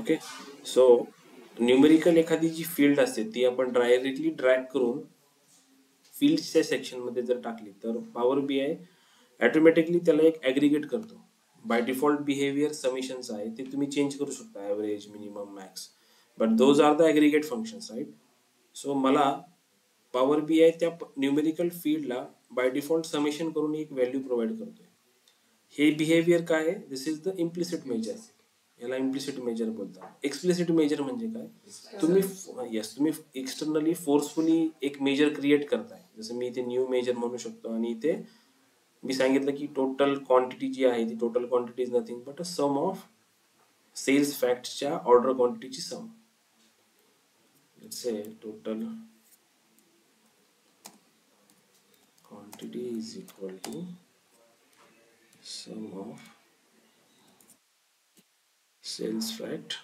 Okay. So numerical एखादी जी field असते ती आपण डायरेक्टली ड्रॅग करून फील्डच्या सेक्शन मध्ये जर टाकली तर पॉवर BI ऑटोमॅटिकली त्याला एक ऍग्रिगेट करतो. बाय डिफॉल्ट बिहेवियर समिशन्स आहे ते तुम्ही चेंज करू शकता, average, minimum, max, but those are the aggregate functions, right? So मला पॉवर BI त्या न्यूमेरिकल फील्डला बाय डिफॉल्ट समेशन करून एक व्हॅल्यू प्रोव्हाइड करतोय. हे बिहेवियर काय आहे? This is the implicit measure. याला इम्प्लिसिट मेजर बोलतात. एक्सप्लिसिट मेजर म्हणजे काय? तुम्ही एक्सटर्नली फोर्सफुली एक मेजर क्रिएट करताय. जसं मी इथे न्यू मेजर म्हणू शकतो आणि इथे मी सांगितलं की टोटल क्वांटिटी जी आहे ती total quantity is nothing but a sum of sales फॅक्टच्या ऑर्डर क्वांटिटीची sum. Let's say total quantity is equal to sum of sales fact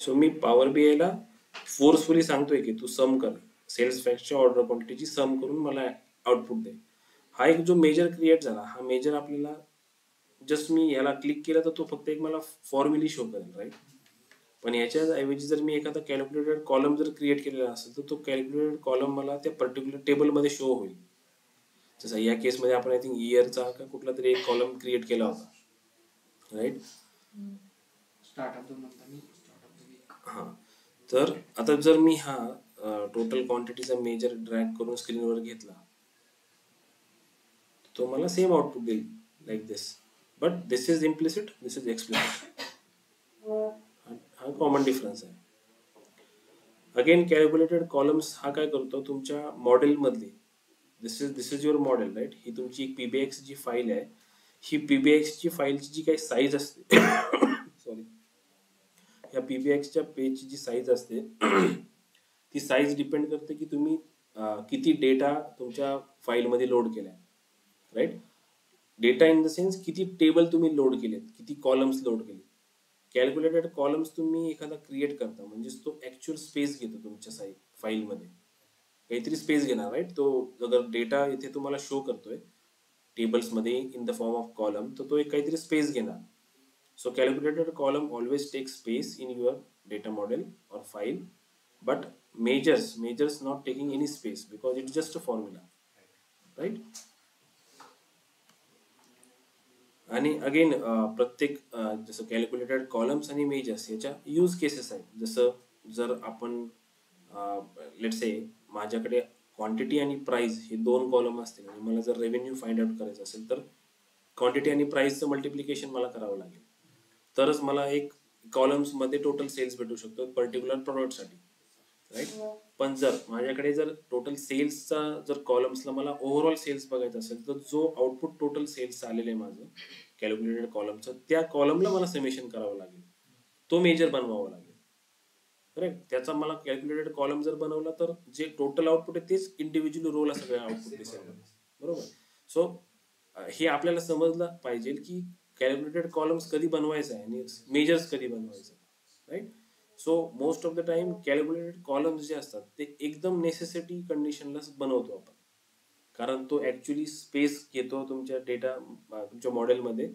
so मी पॉवर BI ला फोर्सफुली सांगतोय की तू सम कर, सेल्स फॅक्टच्या ऑर्डर क्वांटिटीची सम करून मला आउटपुट दे. हा एक जो मेजर क्रिएट झाला, हा मेजर आपल्याला जस्ट मी याला क्लिक केलं तर तो फक्त एक मला फॉर्म्युली शो करेल, राईट? पण याच्या ऐवजी जर मी एखादा कॅल्क्युलेटेड कॉलम जर क्रिएट केलेला असेल तर तो कॅल्क्युलेटेड कॉलम मला त्या पर्टिक्युलर टेबलमध्ये शो होईल. जसं या केसमध्ये आपण आय थिंक इयरचा का कुठला तरी एक कॉलम क्रिएट केला होता, राईट? हा, तर आता जर मी हा टोटल क्वांटिटीचा मेजर ड्रॅग करून स्क्रीनवर घेतला तो मला सेम आउटपुट देईल, like this. But this is implicit, this is explicit. हा कॉमन डिफरन्स आहे. अगेन कॅल्क्युलेटेड कॉलम्स हा काय करतो, तुमच्या मॉडेल मधली दिस इज युअर मॉडेल, राईट? ही तुमची एक PBX जी फाईल आहे, ही PBX ची फाईलची जी काही साईज असते सॉरी, या PBXच्या पेजची जी साईज असते ती साईज डिपेंड करते की तुम्ही किती डेटा तुमच्या फाईलमध्ये लोड केलाय, right? Data in the sense किती टेबल तुम्ही लोड केलेत, किती कॉलम्स लोड केले. कॅल्क्युलेटेड कॉलम्स तुम्ही एखादा क्रिएट करता म्हणजेच तो ऍक्च्युअल स्पेस घेतो तुमच्या फाईलमध्ये, काहीतरी स्पेस घेणार, राईट? तो अगर डेटा इथे तुम्हाला शो करतोय टेबल्समध्ये in the form of column, तर तो एक काहीतरी स्पेस घेणार. So calculated column always takes space in your data model or file, but measures not taking any space because it's just a formula, right? आणि again प्रत्येक जसं calculated columns आणि measures याच्या यूज केसेस आहेत. जसं जर आपण लेट्स से माझ्याकडे क्वांटिटी आणि प्राइस हे दोन कॉलम असतील आणि मला जर रेव्हेन्यू फाइंड आउट करायचं असेल तर क्वांटिटी आणि प्राइसचं मल्टिप्लिकेशन मला करावं लागेल, तरच मला एक कॉलम्स मध्ये टोटल सेल्स भेटू शकतो पर्टिक्युलर प्रोडक्टसाठी, राईट? पण जर माझ्याकडे जर टोटल सेल्सचा जर कॉलम्सला मला ओव्हरऑल सेल्स बघायचा असेल तर जो आउटपुट टोटल सेल्स आलेलं आहे माझं कॅल्क्युलेटेड कॉलमचं, त्या कॉलमला मला समेशन करावं लागेल, तो मेजर बनवावा लागेल, करेक्ट? त्याचा मला कॅल्क्युलेटेड कॉलम जर बनवला तर जे टोटल आउटपुट आहे तेच इंडिव्हिज्युअल रोला सगळं आउटपुट दिसेल, बरोबर? सो हे आपल्याला समजलं पाहिजे की कॅल्क्युलेटेड कॉलम्स कधी बनवायचं आहे आणि मेजर्स कधी बनवायचं, right? So most of the time calculated columns जे असतात ते एकदम नेसेसिटी कंडिशनलाच बनवतो आपण, कारण तो ऍक्च्युअली स्पेस घेतो तुमच्या डेटा तुमच्या मॉडेलमध्ये.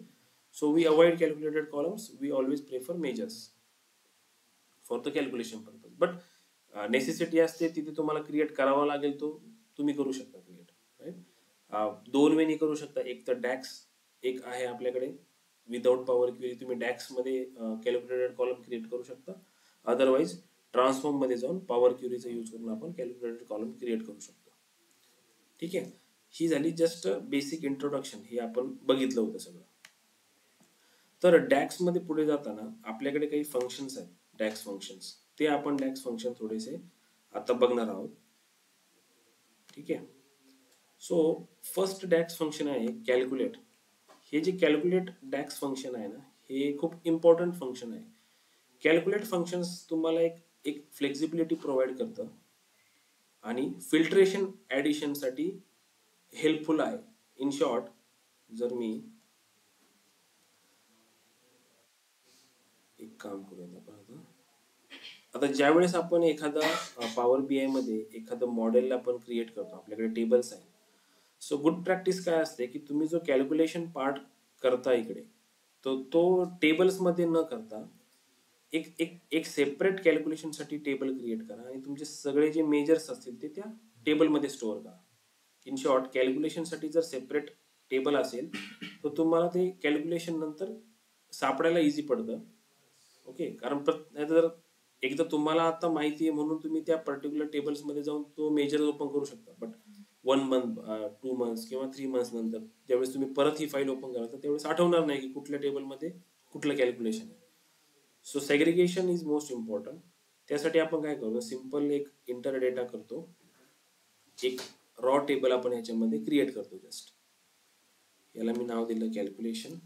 So we avoid calculated columns, we always prefer measures for the calculation purpose. But necessity असते तिथे तुम्हाला क्रिएट करावा लागेल, तो तुम्ही करू शकता क्रिएट, राईट? दोन वेनी करू शकता. एक तर डॅक्स एक आहे आपल्याकडे, विदाउट पॉवर क्वेरी तुम्ही डॅक्स मध्ये कॅल्क्युलेटेड कॉलम क्रिएट करू शकता. अदरवाइज ट्रान्सफॉर्म मध्ये जाऊन पॉवर क्वेरीचा यूज करून आपण कॅल्क्युलेटेड कॉलम क्रिएट करू शकतो. ठीक आहे, ही झाली जस्ट बेसिक इंट्रोडक्शन, हे आपण बघितलं होतं सगळं. तर डॅक्स मध्ये पुढे जाताना आपल्याकडे काही फंक्शन्स आहेत, डॅक्स फंक्शन्स, ते आपण डॅक्स फंक्शन थोडेसे आता बघणार आहोत. ठीक आहे. सो फर्स्ट डॅक्स फंक्शन आहे कॅल्क्युलेट. हे जे कॅल्क्युलेट डॅक्स फंक्शन आहे ना, हे खूप इम्पॉर्टंट फंक्शन आहे. कॅल्क्युलेट फंक्शन्स तुम्हाला एक फ्लेक्झिबिलिटी प्रोव्हाइड करतं आणि फिल्ट्रेशन ऍडिशन साठी हेल्पफुल आहे. इन शॉर्ट, जर मी एक काम करूया आता ज्यावेळेस आपण एखादा पॉवर BI मध्ये एखादं मॉडेल आपण क्रिएट करतो, आपल्याकडे टेबल्स आहेत. सो गुड प्रॅक्टिस काय असते की तुम्ही जो कॅल्क्युलेशन पार्ट करता इकडे, तो टेबल्समध्ये न करता एक एक एक सेपरेट कॅल्क्युलेशनसाठी टेबल क्रिएट करा आणि तुमचे सगळे जे मेजर्स असतील ते त्या टेबलमध्ये स्टोअर करा. इन शॉर्ट, कॅल्क्युलेशनसाठी जर सेपरेट टेबल असेल तर तुम्हाला ते कॅल्क्युलेशन नंतर सापडायला इझी पडतं. ओके, कारण नाहीतर जर एकदा तुम्हाला आता माहिती आहे म्हणून तुम्ही त्या पर्टिक्युलर टेबल्समध्ये जाऊन तो मेजर ओपन करू शकता. बट 1 मंथ, 2 मंथ्स किंवा 3 मंथ्स नंतर ज्यावेळेस तुम्ही परत ही फाईल ओपन कराल तर त्यावेळेस आठवणार नाही की कुठल्या टेबलमध्ये कुठलं कॅल्क्युलेशन आहे. So segregation is most important. त्यासाठी आपण काय करतो, सिम्पल एक इंटर डेटा करतो, एक रॉ टेबल आपण ह्याच्यामध्ये क्रिएट करतो. जस्ट याला मी नाव दिलं calculation.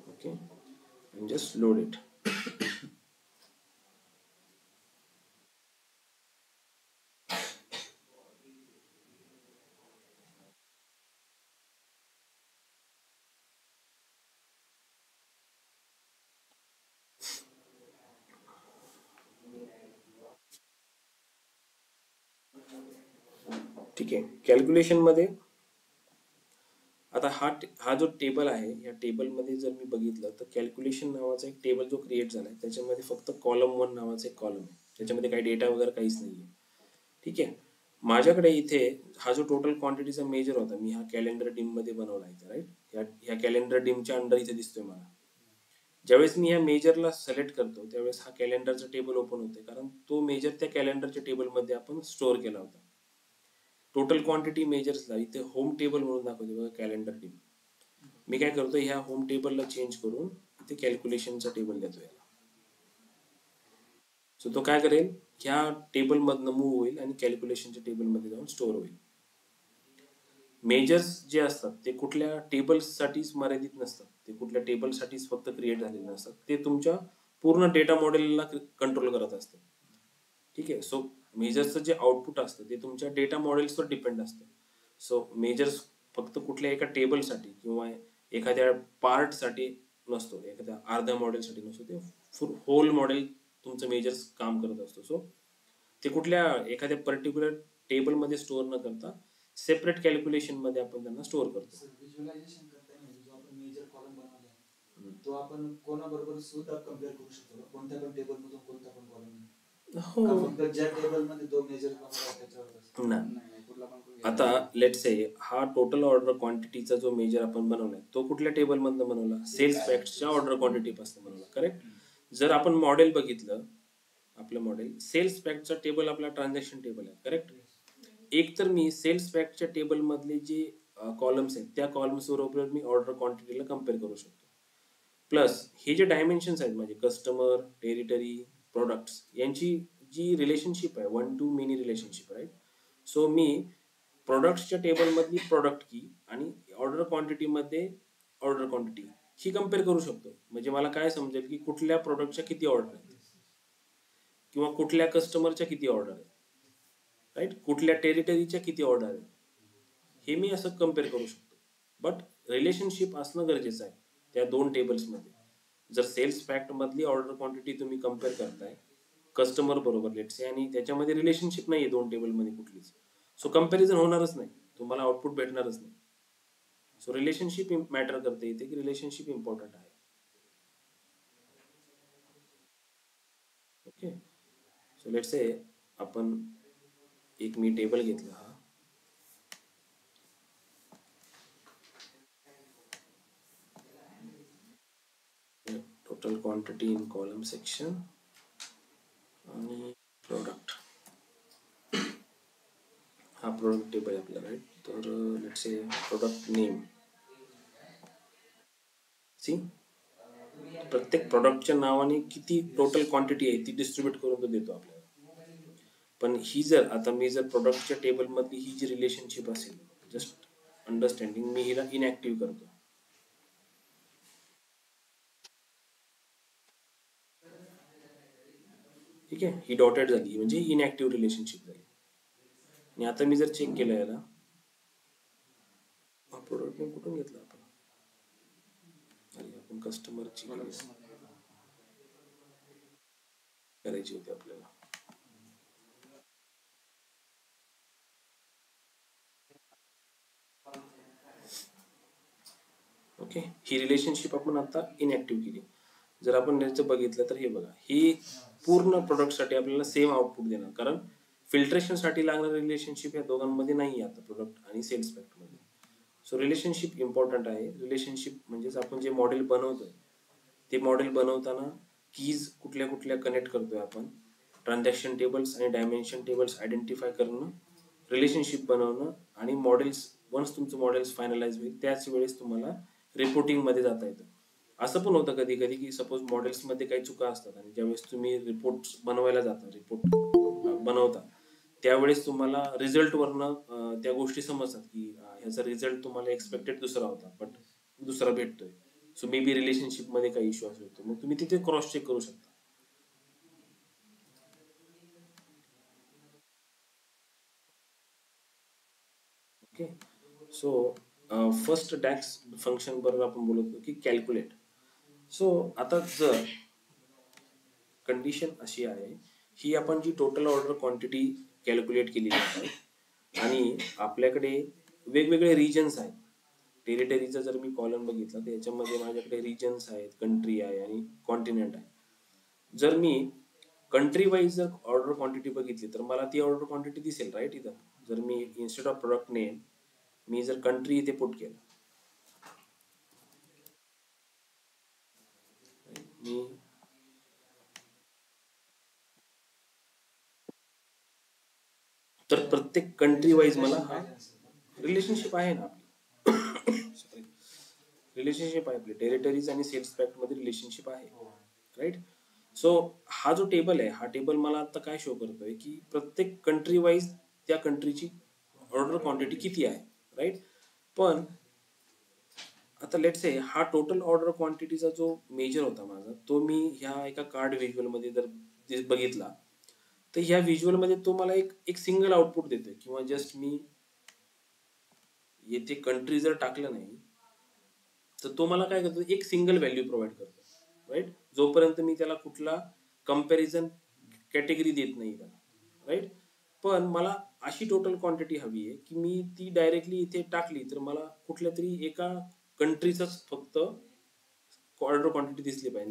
Okay, and just load it. ठीक आहे. कॅल्क्युलेशन मध्ये आता हा जो टेबल आहे, या टेबलमध्ये जर मी बघितलं तर कॅल्क्युलेशन नावाचा एक टेबल जो क्रिएट झालाय त्याच्यामध्ये फक्त कॉलम 1 नावाचा एक कॉलम आहे. त्याच्यामध्ये काही डेटा वगैरे काहीच नाहीये. ठीक आहे. माझ्याकडे इथे हा जो टोटल क्वांटिटीचा मेजर होता, मी हा कॅलेंडर डिम मध्ये बनवला इथे, राईट. ह्या कॅलेंडर डिमच्या अंडर इथे दिसतोय मला. ज्यावेळेस मी या मेजरला सिलेक्ट करतो त्यावेळेस हा कॅलेंडरचा टेबल ओपन होते, कारण तो मेजर त्या कॅलेंडरच्या टेबलमध्ये आपण स्टोअर केला होता. टोटल क्वांटिटी मेजर्सला इथे होम टेबल म्हणून दाखवते बघा, कॅलेंडर टीम. मी काय करतो, ह्या होम टेबलला चेंज करून इथे कॅल्क्युलेशनचा टेबल देतो याला. सो तो काय करेल, ह्या टेबल मधनं मूव्ह होईल आणि कॅल्क्युलेशनच्या टेबलमध्ये जाऊन स्टोअर होईल. मेजर्स जे असतात ते कुठल्या टेबल्ससाठीच मर्यादित नसतात, ते कुठल्या टेबलसाठीच फक्त क्रिएट झालेले नसतात, ते तुमच्या पूर्ण डेटा मॉडेलला कंट्रोल करत असतात. ठीक आहे. सो मेजर्सचं जे आउटपुट असतं ते तुमच्या डेटा मॉडेल्सवर डिपेंड असतं. सो मेजर्स फक्त कुठल्या एका टेबलसाठी किंवा एखाद्या पार्टसाठी नसतो, एखाद्या अर्ध्या मॉडेलसाठी नसतो, ते होल मॉडेल तुमचं मेजर्स काम करत असतो. सो ते कुठल्या एखाद्या पर्टिक्युलर टेबलमध्ये स्टोअर न करता सेपरेट कॅल्क्युलेशन मध्ये आपण त्यांना स्टोअर करतो. व्हिज्युअलायझेशन करताना म्हणजे जो आपण मेजर कॉलम बनवलाय तो आपण कोणाबरोबर सुद्धा कम्पेअर करू शकतो, कोणत्या पण टेबल मधून कोणत्या पण कॉलम. हो. फक्त ज्या टेबल मध्ये तो मेजर बनवला त्याच्यावर नाही. आता लेट्स से हा टोटल ऑर्डर क्वांटिटीचा जो मेजर आपण बनवलाय तो कुठल्या टेबल मधनं बनवला, सेल्स फॅक्टच्या ऑर्डर क्वांटिटी पासून बनवला, करेक्ट. जर आपण मॉडेल बघितलं, आपलं मॉडेल सेल्स पॅकचा टेबल आपला ट्रान्झॅक्शन टेबल आहे, करेक्ट. एक तर मी सेल्स पॅकच्या टेबल मधले जे कॉलम्स आहेत त्या कॉलम्स बरोबर मी ऑर्डर क्वांटिटीला कम्पेअर करू शकतो. प्लस हे जे डायमेन्शन्स आहेत माझे, कस्टमर, टेरिटरी, प्रोडक्ट्स, यांची जी रिलेशनशिप आहे, 1 to many relationship, right. So मी प्रोडक्ट्सच्या टेबलमधली प्रोडक्ट की आणि ऑर्डर क्वांटिटीमध्ये ऑर्डर क्वांटिटी ही कम्पेअर करू शकतो. म्हणजे मला काय समजेल की कुठल्या प्रोडक्टच्या किती ऑर्डर आहेत किंवा कुठल्या कस्टमरच्या किती ऑर्डर आहेत, राईट, कुठल्या टेरिटरीच्या किती ऑर्डर आहेत, हे मी असं कम्पेअर करू शकतो. बट रिलेशनशिप असणं गरजेचं आहे त्या दोन टेबल्समध्ये. जर सेल्स फॅक्ट मधली ऑर्डर क्वांटिटी तुम्ही कम्पेअर करताय कस्टमर बरोबर लेट्स से आणि त्याच्यामध्ये रिलेशनशिप नाहीये दोन टेबलमध्ये कुठलीच, सो कम्पॅरिझन होणारच नाही, तुम्हाला आउटपुट भेटणारच नाही. सो रिलेशनशिप मॅटर करते इथे, की रिलेशनशिप इम्पॉर्टंट आहे. ओके. सो लेट्स से आपण एक मी टेबल घेतला, हा total quantity in column section आणि प्रोडक्ट, हा प्रोडक्ट टेबल आहे आपला, राईट. तर let's say product name, see प्रत्येक प्रोडक्टच्या नावाने किती टोटल क्वांटिटी आहे ती डिस्ट्रीब्यूट करून तो देतो आपल्याला. पण ही जर आता मी जर प्रोडक्टच्या टेबल मधली ही जी रिलेशनशिप असेल, जस्ट अंडरस्टँडिंग, मी हिला इनॅक्टिव्ह करतो. ठीक आहे, ही डॉटेड झाली म्हणजे इनॅक्टिव्ह रिलेशनशिप झाली. आणि आता मी जर चेक केलं याला, हा प्रोडक्ट नेम कुठून घेतला आपण, अरे आपण कस्टमरची करायची होती आपल्याला. ओके, ही रिलेशनशिप आपण आता इनॅक्टिव्ह केली. जर आपण याचं बघितलं तर हे बघा, ही पूर्ण प्रोडक्टसाठी आपल्याला सेम आउटपुट देणार, कारण फिल्ट्रेशनसाठी लागणारी रिलेशनशिप या दोघांमध्ये नाही आता प्रोडक्ट आणि सेल्स पॅक्टमध्ये. सो रिलेशनशिप इम्पॉर्टंट आहे. रिलेशनशिप म्हणजेच आपण जे मॉडेल बनवतोय ते मॉडेल बनवताना कीज कुठल्या कुठल्या कनेक्ट करतोय आपण, ट्रान्झॅक्शन टेबल्स आणि डायमेन्शन टेबल्स आयडेंटिफाय करणं, रिलेशनशिप बनवणं आणि मॉडेल्स, वन्स तुमचं मॉडेल्स फायनलाइज होईल त्याच वेळेस तुम्हाला रिपोर्टिंगमध्ये जाता येतं. असं पण होतं कधी कधी की सपोज मॉडेल्समध्ये काही चुका असतात आणि ज्यावेळेस तुम्ही रिपोर्ट बनवायला जाता, रिपोर्ट बनवता, त्यावेळेस तुम्हाला रिझल्टवरनं त्या गोष्टी समजतात की ह्याचा रिझल्ट तुम्हाला एक्सपेक्टेड दुसरा होता बट दुसरा भेटतोय. सो मे बी रिलेशनशिपमध्ये काही इश्यू असू शकतो, मग तुम्ही तिथे क्रॉस चेक करू शकता. ओके, सो फर्स्ट डॅक्स फंक्शन बरोबर आपण बोलत होतो की कॅल्क्युलेट. सो आता जर कंडिशन अशी आहे, ही आपण जी टोटल ऑर्डर क्वांटिटी कॅल्क्युलेट केलेली आहे आणि आपल्याकडे वेगवेगळे रिजन्स आहेत. टेरिटरीचा जर मी कॉलम बघितला तर याच्यामध्ये माझ्याकडे रिजन्स आहेत, कंट्री आहे आणि कॉन्टिनेंट आहे. जर मी कंट्री वाईज जर ऑर्डर क्वांटिटी बघितली तर मला ती ऑर्डर क्वांटिटी दिसेल, राईट. इथं जर मी इन्स्टेड ऑफ प्रोडक्ट नेम मी जर कंट्री इथे पुट केलं, मी तर प्रत्येक कंट्री वाईज मला हा रिलेशनशिप आहे ना आपली, सॉरी, रिलेशनशिप आहे आपली टेरिटरीज आणि सेल्स पॅक्ट मध्ये रिलेशनशिप आहे, राईट. सो हा जो टेबल आहे, हा टेबल मला आता काय शो करतोय की प्रत्येक कंट्री वाईज त्या कंट्रीची ऑर्डर क्वांटिटी किती आहे, राईट. पण आता लेट्स से हा टोटल ऑर्डर क्वांटिटीचा जो मेजर होता माझा, तो मी ह्या एका कार्ड व्हिज्युअल मध्ये जर बघितला तर ह्या व्हिज्युअल मध्ये तो मला एक एक सिंगल आउटपुट देतोय, किंवा जस्ट मी येथे कंट्री जर टाकलं नाही तर तो मला काय करतो, एक सिंगल व्हॅल्यू प्रोव्हाइड करतो, राईट. जोपर्यंत मी त्याला कुठला कंपॅरिझन कॅटेगरी देत नाही त्याला, राईट. पण मला अशी टोटल क्वांटिटी हवी आहे की मी ती डायरेक्टली इथे टाकली तर मला कुठल्या तरी एका कंट्रीचाच फक्त ऑर्डर क्वांटिटी दिसली पाहिजे.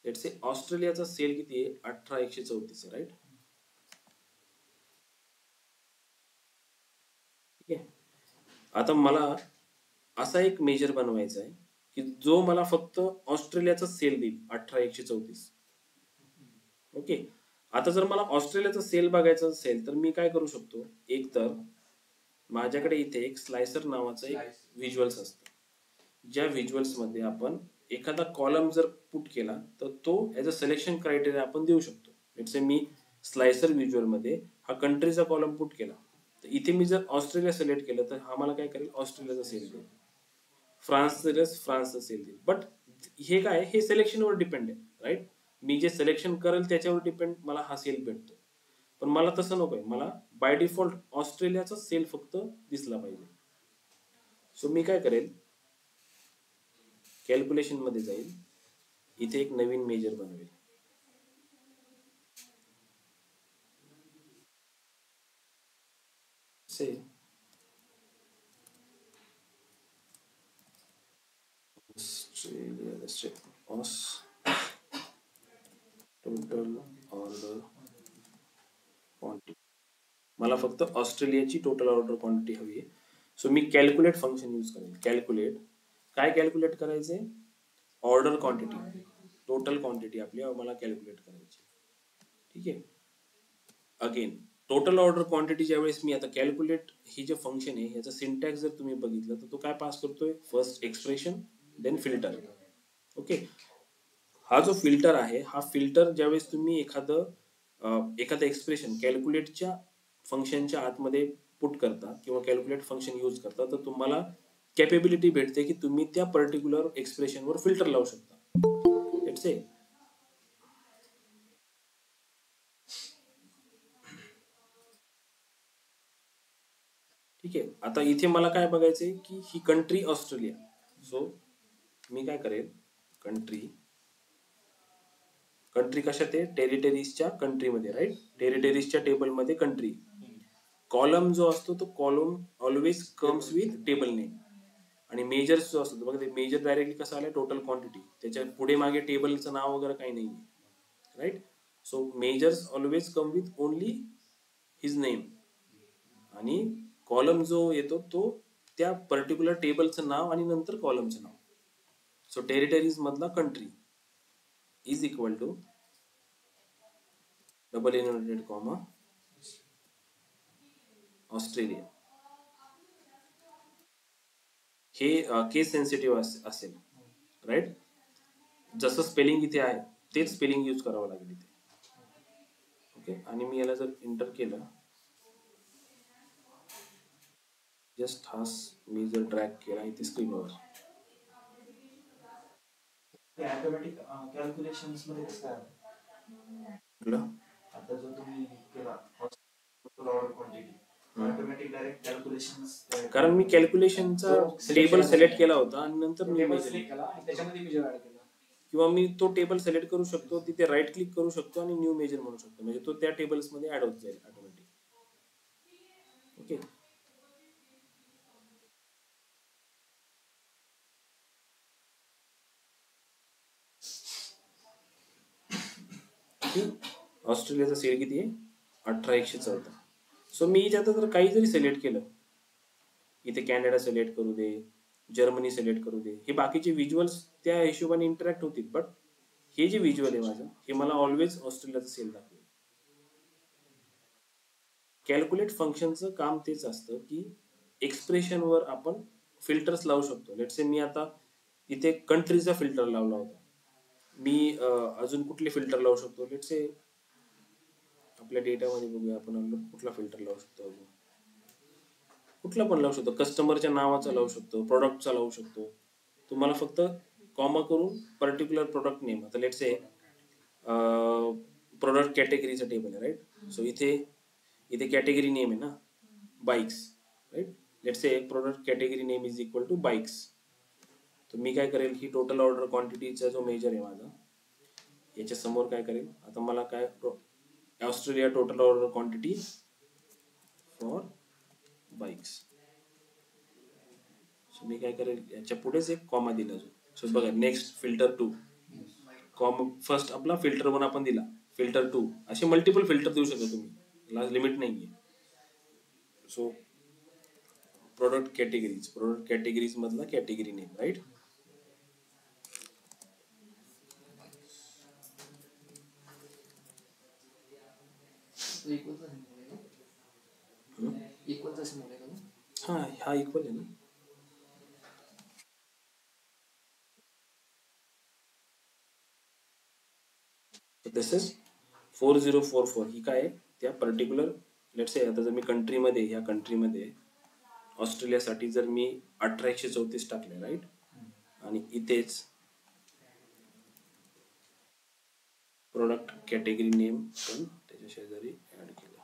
लेट्स से ऑस्ट्रेलियाचा सेल किती आहे, 18,134 आहे, राईट. ठीक आहे. आता मला असा एक मेजर बनवायचा आहे की जो मला फक्त ऑस्ट्रेलियाचा सेल देईल, 18,134. ओके. आता जर मला ऑस्ट्रेलियाचा सेल बघायचा असेल तर मी काय करू शकतो, एक तर माझ्याकडे इथे एक स्लायसर नावाचं एक व्हिज्युअल्स असतं, ज्या व्हिज्युअल्स मध्ये आपण एखादा कॉलम जर पुट केला तर तो ऍज अ सिलेक्शन क्रायटेरिया आपण देऊ शकतो. Let's say me slicer visual मध्ये हा कंट्रीचा कॉलम पुट केला तर इथे मी जर ऑस्ट्रेलिया सिलेक्ट केलं तर हा मला काय करेल, ऑस्ट्रेलियाचा सेल देईल. फ्रान्स फ्रान्सचा सेल देईल. बट हे काय, हे सिलेक्शनवर डिपेंड आहे, राईट. मी जे सिलेक्शन करेल त्याच्यावर डिपेंड मला हा सेल भेटतो. पण मला तसं नकोय, मला बाय डिफॉल्ट ऑस्ट्रेलियाचा सेल फक्त दिसला पाहिजे. सो मी काय करेल, कॅल्क्युलेशन मध्ये जाईल, इथे एक नवीन मेजर बनवेल. से ऑस्ट्रेलिया टोटल ऑर्डर क्वांटिटी, मला फक्त ऑस्ट्रेलियाची टोटल ऑर्डर क्वांटिटी हवी आहे. सो मी कॅल्क्युलेट फंक्शन यूज करेल. कॅल्क्युलेट काय कॅल्क्युलेट करायचे, ऑर्डर क्वांटिटी, टोटल क्वांटिटी आपली मला कॅल्क्युलेट करायची. ठीक आहे. अगेन टोटल ऑर्डर क्वांटिटी ज्यावेळेस मी आता कॅल्क्युलेट ही जे फंक्शन आहे ह्याचा सिंटॅक्स जर तुम्ही बघितलं तर तो काय पास करतोय, first expression then filter. Okay. हा जो फिल्टर आहे, हा फिल्टर ज्यावेळेस तुम्ही एखादं एक्सप्रेशन कॅल्क्युलेटच्या फंक्शनच्या आतमध्ये पुट करता किंवा कॅल्क्युलेट फंक्शन यूज करता तर तुम्हाला कॅपेबिलिटी भेटते की तुम्ही त्या पर्टिक्युलर एक्सप्रेशनवर फिल्टर लावू शकता. लेट्स से ठीक आहे. आता इथे मला काय बघायचंय की ही कंट्री ऑस्ट्रेलिया. सो मी काय करेल, कंट्री कंट्री कशात आहे, टेरिटरीजच्या कंट्रीमध्ये, राईट. टेरिटरीजच्या टेबलमध्ये कंट्री. कॉलम जो असतो तो column always comes with table name. आणि मेजर्स जो असतो बघा, ते मेजर डायरेक्टली कसं आलं, टोटल क्वांटिटी, त्याच्या पुढे मागे टेबलचं नाव वगैरे काही नाही आहे, right. So measures always come with only his name. आणि कॉलम जो येतो तो त्या पर्टिक्युलर टेबलचं नाव आणि नंतर कॉलमचं नाव. सो टेरिटरीज मधला country is equal to double inverted comma Australia. हे केस सेन्सिटिव्ह असेल, राईट. जसं स्पेलिंग इथे आहे तेच स्पेलिंग यूज करावं लागेल इथे. ओके. आणि मी याला जर इंटर केलं, जस्ट हाच मी जर ड्रॅग केला इथे स्क्रीनवर, ऑटोमॅटिक कॅल्क्युलेशन्स मध्ये कसं काय म्हटलं आता जो तुम्ही केला order quantity automatic direct calculations, कारण मी कॅल्क्युलेशनचा टेबल सिलेक्ट केला होता आणि नंतर मी टेबल measure सिलेक्ट केला आणि त्याच्यामध्ये मेजर ऍड केला. किंवा मी तो टेबल सिलेक्ट करू शकतो, तिथे राईट क्लिक करू शकतो आणि न्यू मेजर म्हणू शकतो, म्हणजे तो त्या टेबल्स मध्ये ऍड होत जाईल ऑटोमॅटिक. ओके. ऑस्ट्रेलियाचा सेल किती आहे, 18,114. सो मी इथे आता जर काही जरी सिलेक्ट केलं, इथे कॅनडा सिलेक्ट करू दे, जर्मनी सिलेक्ट करू दे, हे बाकीचे व्हिज्युअल्स त्या हिशोबाने इंटरॅक्ट होतील, बट हे जे व्हिज्युअल आहे माझं, हे मला ऑलवेज ऑस्ट्रेलियाचं सेल दाखवेल. कॅल्क्युलेट फंक्शनचं काम तेच असतं की एक्सप्रेशनवर आपण फिल्टर्स लावू शकतो. लेट्स से मी आता इथे कंट्रीचा फिल्टर लावला होता, मी अजून कुठले फिल्टर लावू शकतो, लेट्स से आपल्या डेटामध्ये बघूया आपण कुठला फिल्टर लावू शकतो. अजून कुठला पण लावू शकतो, कस्टमरच्या नावाचा लावू शकतो, प्रोडक्टचा लावू शकतो. तुम्हाला फक्त कॉमा करून पर्टिक्युलर प्रोडक्ट नेम, आता लेट्स से प्रोडक्ट कॅटेगरीचं टेबल आहे, राईट. सो इथे इथे कॅटेगरी नेम आहे ना, bikes, right. Let's say product category name is equal to bikes. तर मी काय करेल, ही टोटल ऑर्डर क्वांटिटीचा जो मेजर आहे माझा, याच्या समोर काय करेल, आता मला काय, Australia total order quantity for bikes. So मी काय करेल, याच्या पुढेच एक कॉमा दिला अजून. सो बघा, नेक्स्ट फिल्टर 2 कॉमा, फर्स्ट आपला फिल्टर 1 आपण दिला, फिल्टर 2, असे मल्टिपल फिल्टर देऊ शकता तुम्ही, याला लिमिट नाही आहे. सो प्रोडक्ट कॅटेगरीज मधला कॅटेगरी नेम, राईट. हा, हा इक्वल आहे ना. दिस इज 4044. ही काय आहे, त्या पर्टिक्युलर, लेट्स से आता जर मी कंट्रीमध्ये, ह्या कंट्रीमध्ये ऑस्ट्रेलियासाठी जर मी 1834 टाकले, राईट. आणि इथेच प्रोडक्ट कॅटेगरी नेम पण त्याच्या शेजारी ऍड केलं.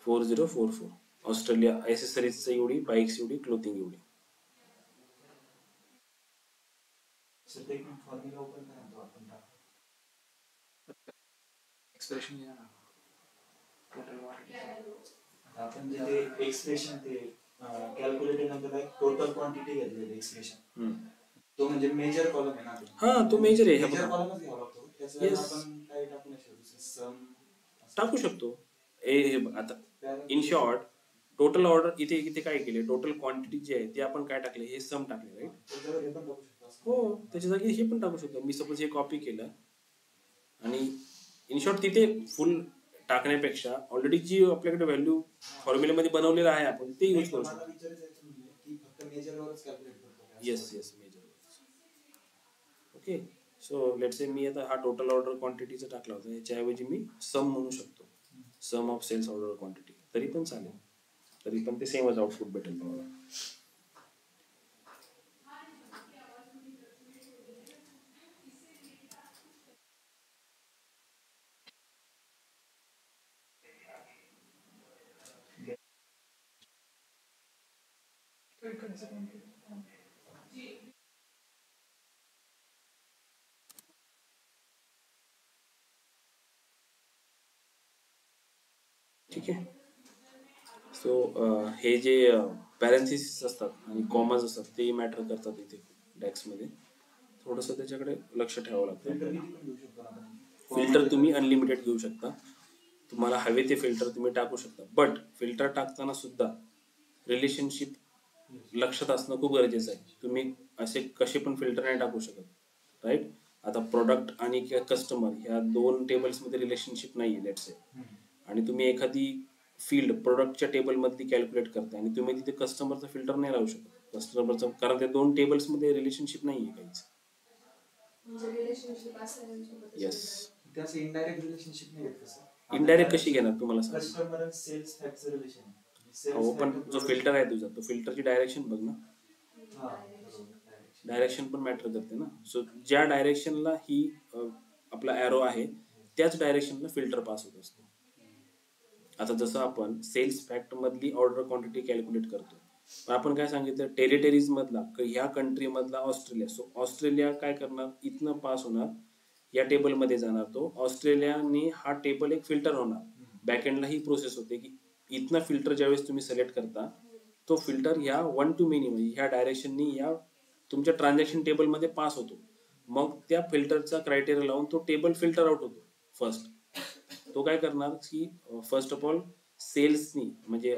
4044 ऑस्ट्रेलिया, ॲसेसरीजचं एवढी, बाईक्स एवढी, क्लोथिंग एवढी. फॉर्म्युला ओपन करा आपण एक्सप्रेशन घ्या ना, आपण जे ते एक्सप्रेशन ते कॅल्क्युलेटर नंतर टोटल क्वांटिटी घेतलेली एक्सप्रेशन, तो म्हणजे मेजर कॉलम आहे ना. हा, तो मेजर आहे. मेजर कॉलमच घ्यावा लागतो, त्याच्यावर आपण काय टाकू नाही शकतो, सम टाकू शकतो. आता इन शॉर्ट टोटल ऑर्डर, इथे इथे काय केले, टोटल क्वांटिटी जी आहे ते आपण काय टाकले, हे सम टाकले, राईट. त्याच्यावर हे पण टाकू शकतो. हो, त्याच्या जागी हे पण टाकू शकतो. मी सपोज हे कॉपी केलं आणि इन शॉर्ट तिथे फुल टाकण्यापेक्षा ऑलरेडी जी आपल्याकडे व्हॅल्यू फॉर्म्युल्यामध्ये बनवलेला आहे आपण ते यूज करू शकतो. Yes yes, measure. Okay. So let's say मी आता हा टोटल ऑर्डर क्वांटिटीचा टाकला होता, याच्याऐवजी मी सम म्हणू शकतो, सम ऑफ सेल्स ऑर्डर क्वांटिटी, तरी पण चालेल, तरी पण ते सेमच आउटपुट भेटेल तुम्हाला. ठीक आहे. सो हे जे पॅरेंथिसिस असतात आणि कॉमाज असतात ते मॅटर करतात इथे डॅक्समध्ये. थोडंसं त्याच्याकडे लक्ष ठेवावं लागतं. फिल्टर किती पण घेऊ शकतो आपण. फिल्टर तुम्ही अनलिमिटेड घेऊ शकता, तुम्हाला हवे ते फिल्टर तुम्ही टाकू शकता. बट फिल्टर टाकताना सुद्धा रिलेशनशिप लक्षात असणं खूप गरजेचं आहे. तुम्ही असे कसे पण फिल्टर नाही टाकू शकत, राईट. आता प्रोडक्ट आणि कस्टमर ह्या दोन टेबल्समध्ये रिलेशनशिप नाही आहे लेट्स से, आणि तुम्ही एखादी फील्ड प्रोडक्टच्या टेबलमधली कॅल्क्युलेट करता आणि तुम्ही तिथे कस्टमरचं फिल्टर नाही लावू शकत कस्टमरचं, कारण त्या दोन टेबल्समध्ये रिलेशनशिप नाही आहे काहीच. येस. त्याचं इनडायरेक्ट रिलेशनशिप नाही घेत कसं. इनडायरेक्ट कशी घेणार तुम्हाला सांग. कस्टमर आणि सेल्स फॅक्टचं रिलेशन. हो, पण जो फिल्टर आहे तुझा, तो फिल्टरची डायरेक्शन बघ ना. डायरेक्शन पण मॅटर करते ना. सो ज्या डायरेक्शनला ही आपला ॲरो आहे त्याच डायरेक्शनला फिल्टर पास होत असतो. आता जसं आपण सेल्स फॅक्ट मधली ऑर्डर क्वांटिटी कॅल्क्युलेट करतो, पण आपण काय सांगितलं टेरिटरीज मधला ह्या कंट्री मधला ऑस्ट्रेलिया. सो ऑस्ट्रेलिया काय करणार, इथनं पास होणार या टेबलमध्ये जाणार, तो ऑस्ट्रेलियाने हा टेबल एक फिल्टर होणार. बॅकएंडला ही प्रोसेस होते की इथनं फिल्टर ज्यावेळेस तुम्ही सिलेक्ट करता तो फिल्टर ह्या 1 to many म्हणजे ह्या डायरेक्शननी या तुमच्या ट्रान्झॅक्शन टेबलमध्ये पास होतो. मग त्या फिल्टरचा क्रायटेरिया लावून तो टेबल फिल्टर आउट होतो. फर्स्ट तो काय करणार की फर्स्ट ऑफ ऑल सेल्सनी म्हणजे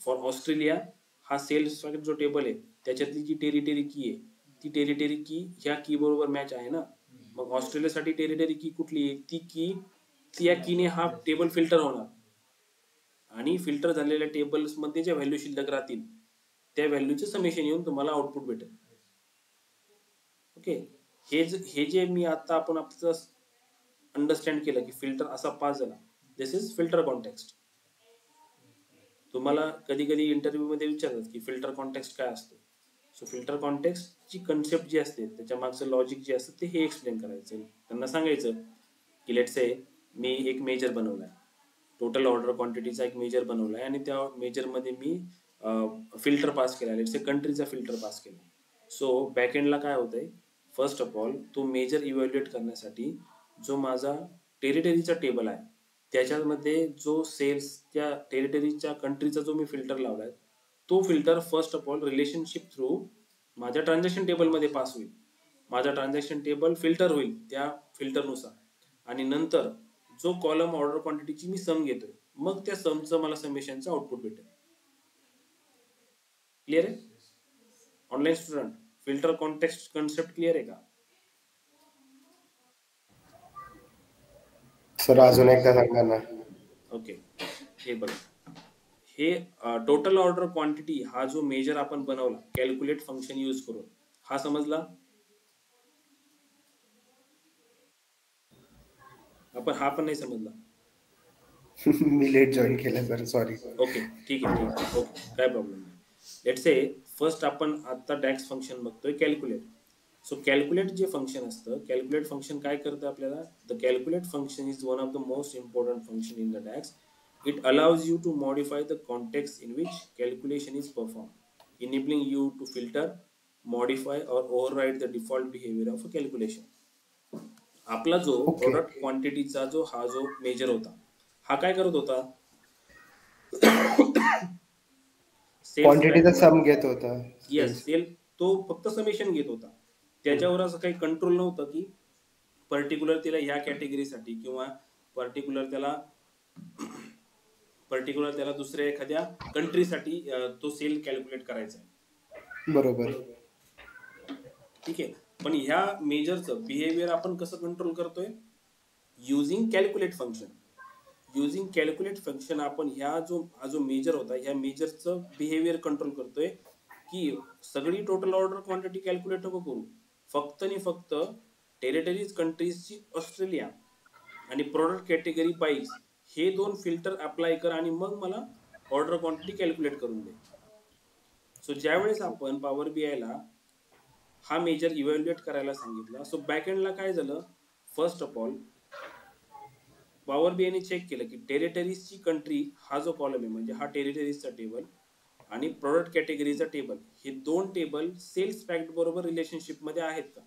फॉर ऑस्ट्रेलिया हा सेल्स जो टेबल आहे त्याच्यातली जी टेरिटरी की आहे ती टेरिटरी की ह्या की बरोबर मॅच आहे ना. मग ऑस्ट्रेलियासाठी टेरिटरी की कुठली आहे, ती की या कीने हा टेबल फिल्टर होणार आणि फिल्टर झालेल्या टेबल्स मध्ये ज्या व्हॅल्यू शिल्लक राहतील त्या व्हॅल्यूचे समेशन येऊन तुम्हाला आउटपुट भेटेल. ओके. हे जे मी आता आपण आपलं अंडरस्टँड केलं की फिल्टर असा पास झाला, दिस इज फिल्टर कॉन्टेक्स्ट. तुम्हाला कधी कधी इंटरव्ह्यू मध्ये विचारतात की फिल्टर कॉन्टेक्स्ट काय असतो. सो फिल्टर कॉन्टेक्स्टची कन्सेप्ट जी असते त्याच्या मागचं लॉजिक जे असतं ते हे एक्सप्लेन करायचं. त्यांना सांगायचं की लेट्स से मी एक मेजर बनवलाय, टोटल ऑर्डर क्वांटिटीचा एक मेजर बनवलाय आणि त्या मेजरमध्ये मी फिल्टर पास केला, लेट्स से कंट्रीचा फिल्टर पास केला. सो बॅकएंडला काय होतंय, फर्स्ट ऑफ ऑल तो मेजर इव्हॅल्युएट करण्यासाठी जो माझा टेरिटरीचा टेबल आहे त्याच्यामध्ये जो सेल्सच्या टेरिटरीच्या कंट्रीचा जो मी फिल्टर लावलाय तो filter first of all relationship through माझ्या ट्रान्झॅक्शन टेबलमध्ये पास होईल. माझा ट्रान्झॅक्शन टेबल फिल्टर होईल त्या फिल्टरनुसार आणि नंतर जो कॉलम ऑर्डर क्वांटिटीची मी सम घेतोय मग त्या समचं मला समेशनचं आउटपुट भेटेल. क्लिअर आहे online student? Filter context concept clear आहे का? सर अजून एकदा सांगा ना. ओके. हे बघा, हे टोटल ऑर्डर क्वांटिटी हा जो मेजर आपण बनवला कॅल्क्युलेट फंक्शन यूज करून, हा समजला आपण? हा पण नाही समजला? मी लेट जॉईन केलं सर, सॉरी. ओके ठीक आहे ओके, काय प्रॉब्लेम नाही. लेट्स से फर्स्ट आपण आता डॅक्स फंक्शन बघतोय कॅल्क्युलेट. सो कॅल्क्युलेट जे फंक्शन असतं, कॅल्क्युलेट फंक्शन काय करतं आपल्याला, the calculate function is one of the most important function in the DAX. It allows you to modify the context in which calculation is performed, enabling you to filter, modify or override the default behavior of a calculation. आपला जो product क्वांटिटीचा जो हा जो major होता हा काय करत होता, क्वांटिटीचा सम घेत होता. येस, सेल तो फक्त समेशन घेत होता. त्याच्यावर असं काही कंट्रोल नव्हतं की पर्टिक्युलर त्याला ह्या कॅटेगरीसाठी किंवा पर्टिक्युलर त्याला दुसऱ्या एखाद्या कंट्रीसाठी तो सेल कॅल्क्युलेट करायचा आहे. बरोबर. ठीक आहे. पण ह्या मेजरचं बिहेवियर आपण कसं कंट्रोल करतोय, using calculate function. Using calculate function आपण ह्या जो मेजर होता ह्या मेजरचं बिहेवियर कंट्रोल करतोय की सगळी टोटल ऑर्डर क्वांटिटी कॅल्क्युलेट नको करू, फक्त आणि फक्त टेरिटरीज कंट्रीजची ऑस्ट्रेलिया आणि प्रोडक्ट कॅटेगरी बाईज हे दोन फिल्टर अप्लाय कर आणि मग मला ऑर्डर क्वांटिटी कॅल्क्युलेट करून दे. सो ज्यावेळेस आपण पॉवर बीआयला हा मेजर इव्हॅल्युएट करायला सांगितला, सो बॅकएंडला काय झालं, फर्स्ट ऑफ ऑल पॉवर बीआयने चेक केलं की टेरिटरीजची कंट्री हा जो कॉलम आहे म्हणजे हा टेरिटरीजचा टेबल आणि प्रोडक्ट कॅटेगरीचा टेबल हे दोन टेबल सेल्स फॅक्ट बरोबर रिलेशनशिप मध्ये आहेत का.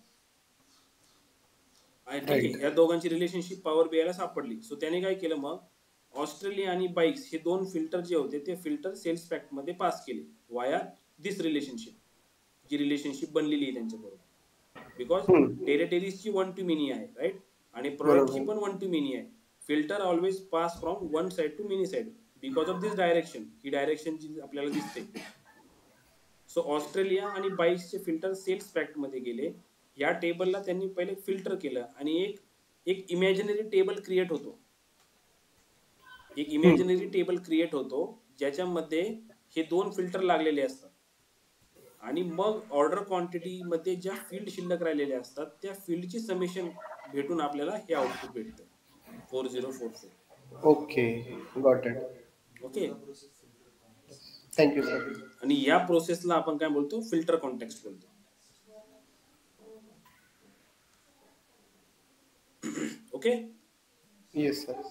ठीक आहे, ह्या दोघांची रिलेशनशिप पॉवर बीआयला सापडली. सो त्याने काय केलं, मग ऑस्ट्रेलिया आणि बाईक्स हे दोन फिल्टर जे होते ते फिल्टर सेल्स फॅक्ट मध्ये पास केले वाया दिस रिलेशनशिप, जी रिलेशनशिप बनलेली आहे त्यांच्याबरोबर. बिकॉज टेरिटरीजची वन टू मेनी आहे, राईट, आणि प्रोडक्टची बरोबर. पण वन टू मेनी आहे. Filter always pass from one side to many side because of this direction, ही डायरेक्शन जी आपल्याला दिसते. सो ऑस्ट्रेलिया आणि बाईक्सचे फिल्टर सेल्स फॅक्ट मध्ये गेले. या टेबलला त्यांनी पहिले फिल्टर केलं आणि एक एक इमॅजिनरी टेबल क्रिएट होतो, एक इमॅजिनरी टेबल क्रिएट होतो ज्याच्यामध्ये हे दोन फिल्टर लागलेले असतात. आणि मग ऑर्डर क्वांटिटी मध्ये ज्या फील्ड शिल्लक राहिलेल्या असतात त्या फील्डची समेशन भेटून आपल्याला हे आउटपुट भेटतं 4044. Okay, got it. Okay, thank you sir. आणि या प्रोसेसला आपण काय बोलतो, फिल्टर कॉन्टेक्स्ट बोलतो. Okay, yes sir.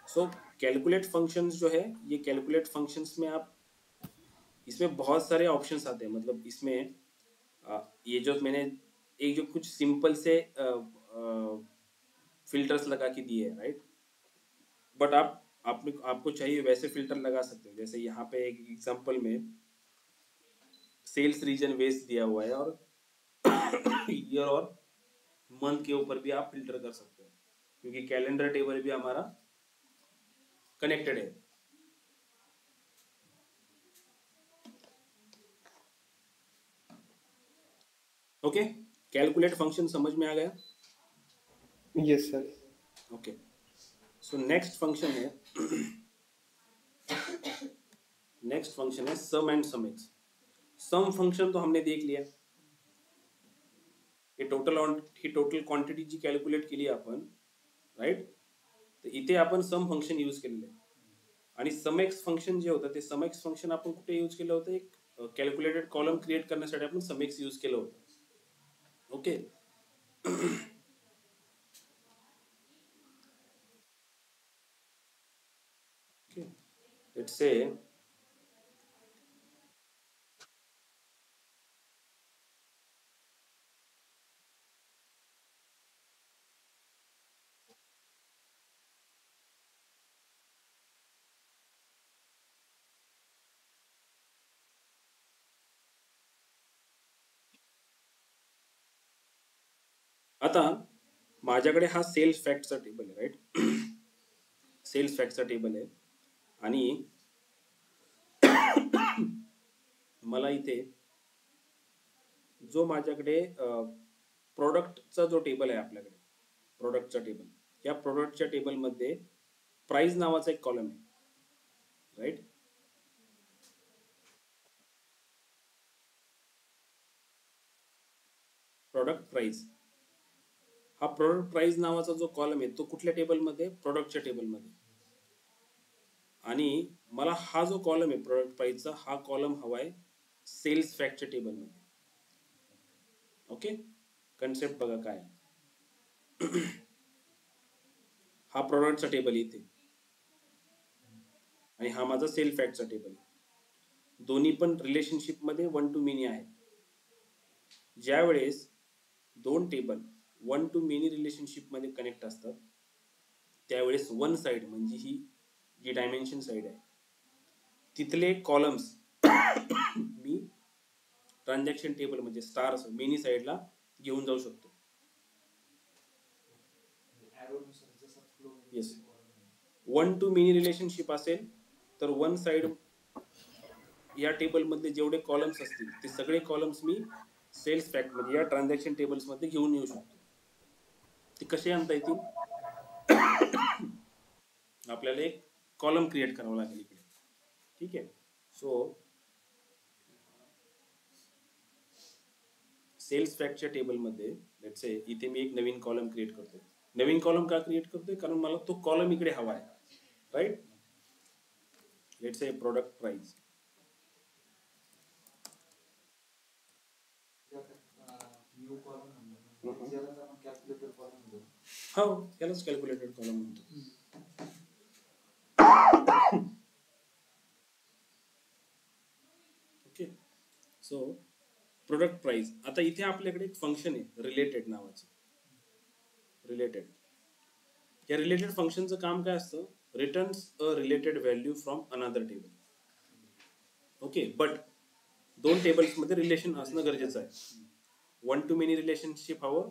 So calculate functions जो है, ये कैलकुलेट फंक्शंस में आप, इसमें बहुत सारे ऑप्शंस आते हैं. मतलब इसमें ये जो मैंने एक जो कुछ सिंपल से फिल्टर्स लगा के दिए हैं, राइट, बट आपको चाहिए वैसे फिल्टर लगा सकते हैं. जैसे यहाँ पे एक एग्जांपल में सेल्स रीजन वेस्ट दिया हुआ है और ईयर और मंथ के ऊपर भी आप फिल्टर कर सकते हैं क्योंकि कैलेंडर टेबल भी हमारा कनेक्टेड है. ओके, कैलकुलेट फंक्शन समझ में आ गया? Yes sir. Okay, so next function है सम एंड सम एक्स. सम फंक्शन तो हमने देख लिया, हे टोटल क्वांटिटी जी कॅल्क्युलेट केली आपण, राईट. तर इथे आपण सम फंक्शन यूज केलेलं आहे. आणि सम एक्स फंक्शन जे होतं ते सम एक्स फंक्शन आपण कुठे यूज केलं होतं, एक कॅल्क्युलेटेड कॉलम क्रिएट करण्यासाठी आपण सम एक्स यूज केलं होतं. ओके, लेट्स से आता माझ्याकडे हा सेल्स फॅक्टचा टेबल आहे, राईट. सेल्स फॅक्टचा टेबल आहे आणि मला इथे जो माझ्याकडे प्रोडक्टचा जो टेबल आहे, आपल्याकडे प्रोडक्टचा टेबल, या प्रोडक्टच्या टेबलमध्ये प्राइस नावाचा एक कॉलम आहे, राईट. प्रोडक्ट प्राइस, हा प्रोडक्ट प्राइस नावाचा जो कॉलम आहे तो कुठल्या टेबलमध्ये, प्रोडक्टच्या टेबलमध्ये. आणि मला हा जो कॉलम आहे प्रोडक्ट प्राइसचा, हा कॉलम हवा आहे सेल्स फॅक्टच्या टेबलमध्ये. ओके, कन्सेप्ट बघा काय. हा प्रोडक्टचा टेबल इथे आणि हा माझा सेल फॅक्टचा टेबल. दोन्ही पण रिलेशनशिप मध्ये वन टू मेनी आहे. ज्या वेळेस दोन table one to many relationship मध्ये कनेक्ट असतात त्यावेळेस वन साइड म्हणजे ही जी डायमेन्शन साइड आहे तिथले कॉलम्स मी ट्रान्झॅक्शन टेबल म्हणजे स्टार्स मेनी साइडला घेऊन जाऊ शकतो. Yes, one to many relationship असेल तर वन साइड या टेबल मधले जेवढे कॉलम्स असतील ते सगळे कॉलम्स मी सेल्स फॅक्ट मध्ये या ट्रान्झॅक्शन टेबल्स मध्ये घेऊन येऊ शकतो. ते कसे आणता येतील, आपल्याला एक कॉलम क्रिएट करावा लागेल इकडे. ठीक आहे, सो सेल्स फॅक्टच्या टेबल मध्ये लेट्स से इथे मी एक नवीन कॉलम क्रिएट करतोय. नवीन कॉलम का क्रिएट करतोय, कारण मला तो कॉलम इकडे हवा आहे, right. Let's say product price. New column म्हणतो, ज्याला आपण कॅल्क्युलेटर कॉलम म्हणतो. हो, यालाच कॅल्क्युलेटेड कॉलम म्हणतो. Okay, so product price. आता इथे आपल्याकडे एक फंक्शन आहे रिलेटेड नावाचं. रिलेटेड या रिलेटेड फंक्शनचं काम काय असतं? Returns a related value from another table. Okay, but दोन टेबल्समध्ये रिलेशन असणं गरजेचं आहे. वन टू मेनी रिलेशनशिप हवं.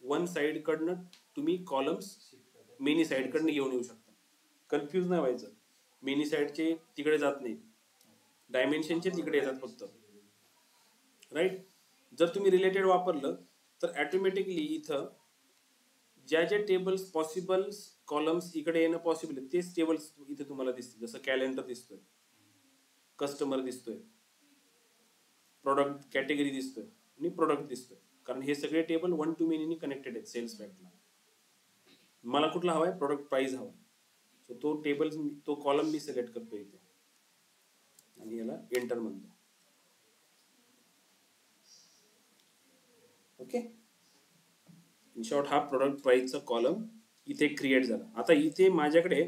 वन साईडकडनं तुम्ही कॉलम्स मेनी साईडकडनं घेऊन येऊ शकता. कन्फ्यूज नाही व्हायचं. मेनी साईडचे तिकडे जात नाही, डायमेन्शनचे तिकडे येतात फक्त, राईट. जर तुम्ही रिलेटेड वापरलं तर ॲटोमॅटिकली इथं ज्या ज्या टेबल्स पॉसिबल कॉलम्स इकडे येणं पॉसिबल आहे तेच टेबल्स इथे तुम्हाला दिसतील. जसं कॅलेंडर दिसतोय, कस्टमर दिसतोय, प्रोडक्ट कॅटेगरी दिसतोय आणि प्रोडक्ट दिसतोय, कारण हे सगळे टेबल वन टू मेनीनी कनेक्टेड आहेत सेल्स फॅक्टला. मला कुठला हवाय? प्रोडक्ट प्राइस हवा. सो तो टेबल, तो कॉलम मी सिलेक्ट करतो इथे आणि याला एंटर म्हणतो. ओके, इन शॉर्ट हा प्रोडक्ट प्राइसचा कॉलम इथे क्रिएट झाला. आता इथे माझ्याकडे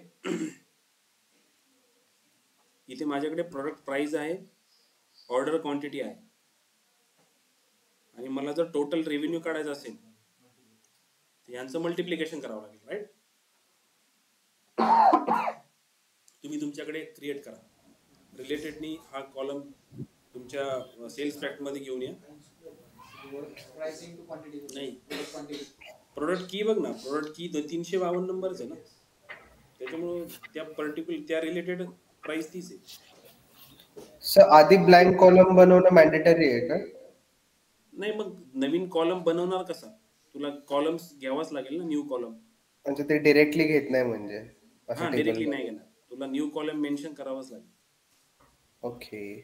प्रोडक्ट प्राइस आहे, ऑर्डर क्वांटिटी आहे, आणि मला जर टोटल रेव्हेन्यू काढायचा असेल तर यांचं मल्टिप्लिकेशन करावं लागेल, राईट. तुम्ही तुमच्याकडे क्रिएट करा. रिलेटेडनी हा कॉलम तुमच्या सेल्स फॅक्ट मध्ये घेऊन या. नाही, प्रोडक्ट की बघ ना, प्रोडक्ट की 352 नंबरच आहे ना, त्याच्यामुळं त्या पर्टिक्युलर त्या रिलेटेड प्राइस तीच आहे. सर आधी ब्लँक कॉलम बनवणं मॅन्डेटरी आहे का? नाही, मग नवीन कॉलम बनवणार कसा? तुला कॉलम्स घ्यावाच लागेल ना, न्यू कॉलम. म्हणजे ते डिरेक्टली घेत नाही म्हणजे हा, डिरेक्टली नाही घेणार, तुला न्यू कॉलम मेन्शन करावाच लागेल. Okay.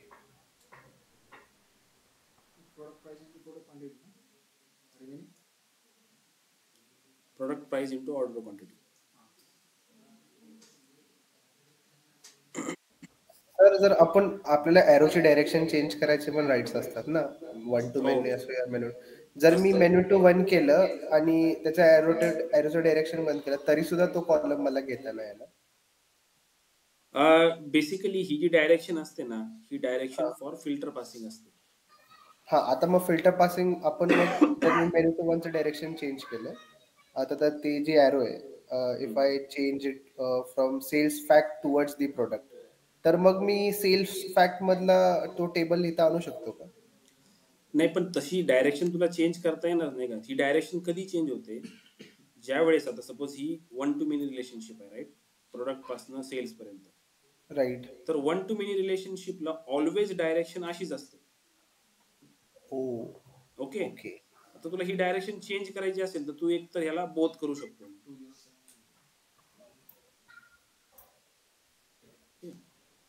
Product price into order quantity. Sir जर आपण आपल्याला एरोची डायरेक्शन चेंज करायचे पण राईट्स असतात ना, वन टू मेनू असो या मेनू. जर मी मेनू टू वन केलं आणि त्याच्या एरोचं डायरेक्शन बंद केलं तरी सुद्धा तो कॉलम मला घेता नाही आला. बेसिकली ही जी डायरेक्शन असते ना, ही डायरेक्शन फॉर फिल्टर पासिंग असते. हा, आता मग फिल्टर पासिंग आपण मग मेनू टू वनचं डायरेक्शन चेंज केलं. आता तर ते जे एरो आहे, if I change it from sales fact towards the product, तर मग मी सेल्स फॅक्ट मधला तो टेबल इथं आणू शकतो का? नाही, पण तशी डायरेक्शन तुला चेंज करता येणार नाही का? ही डायरेक्शन कधी चेंज होते? ज्या वेळेस, आता सपोज ही वन टू मेनी रिलेशनशिप आहे, राईट, प्रोडक्ट पासून सेल्स पर्यंत, राईट. तर वन टू मेनी रिलेशनशिपला ऑलवेज डायरेक्शन अशीच असते. ओके, आता तुला ही डायरेक्शन चेंज करायची असेल तर तू एक तर ह्याला बोथ करू शकतो,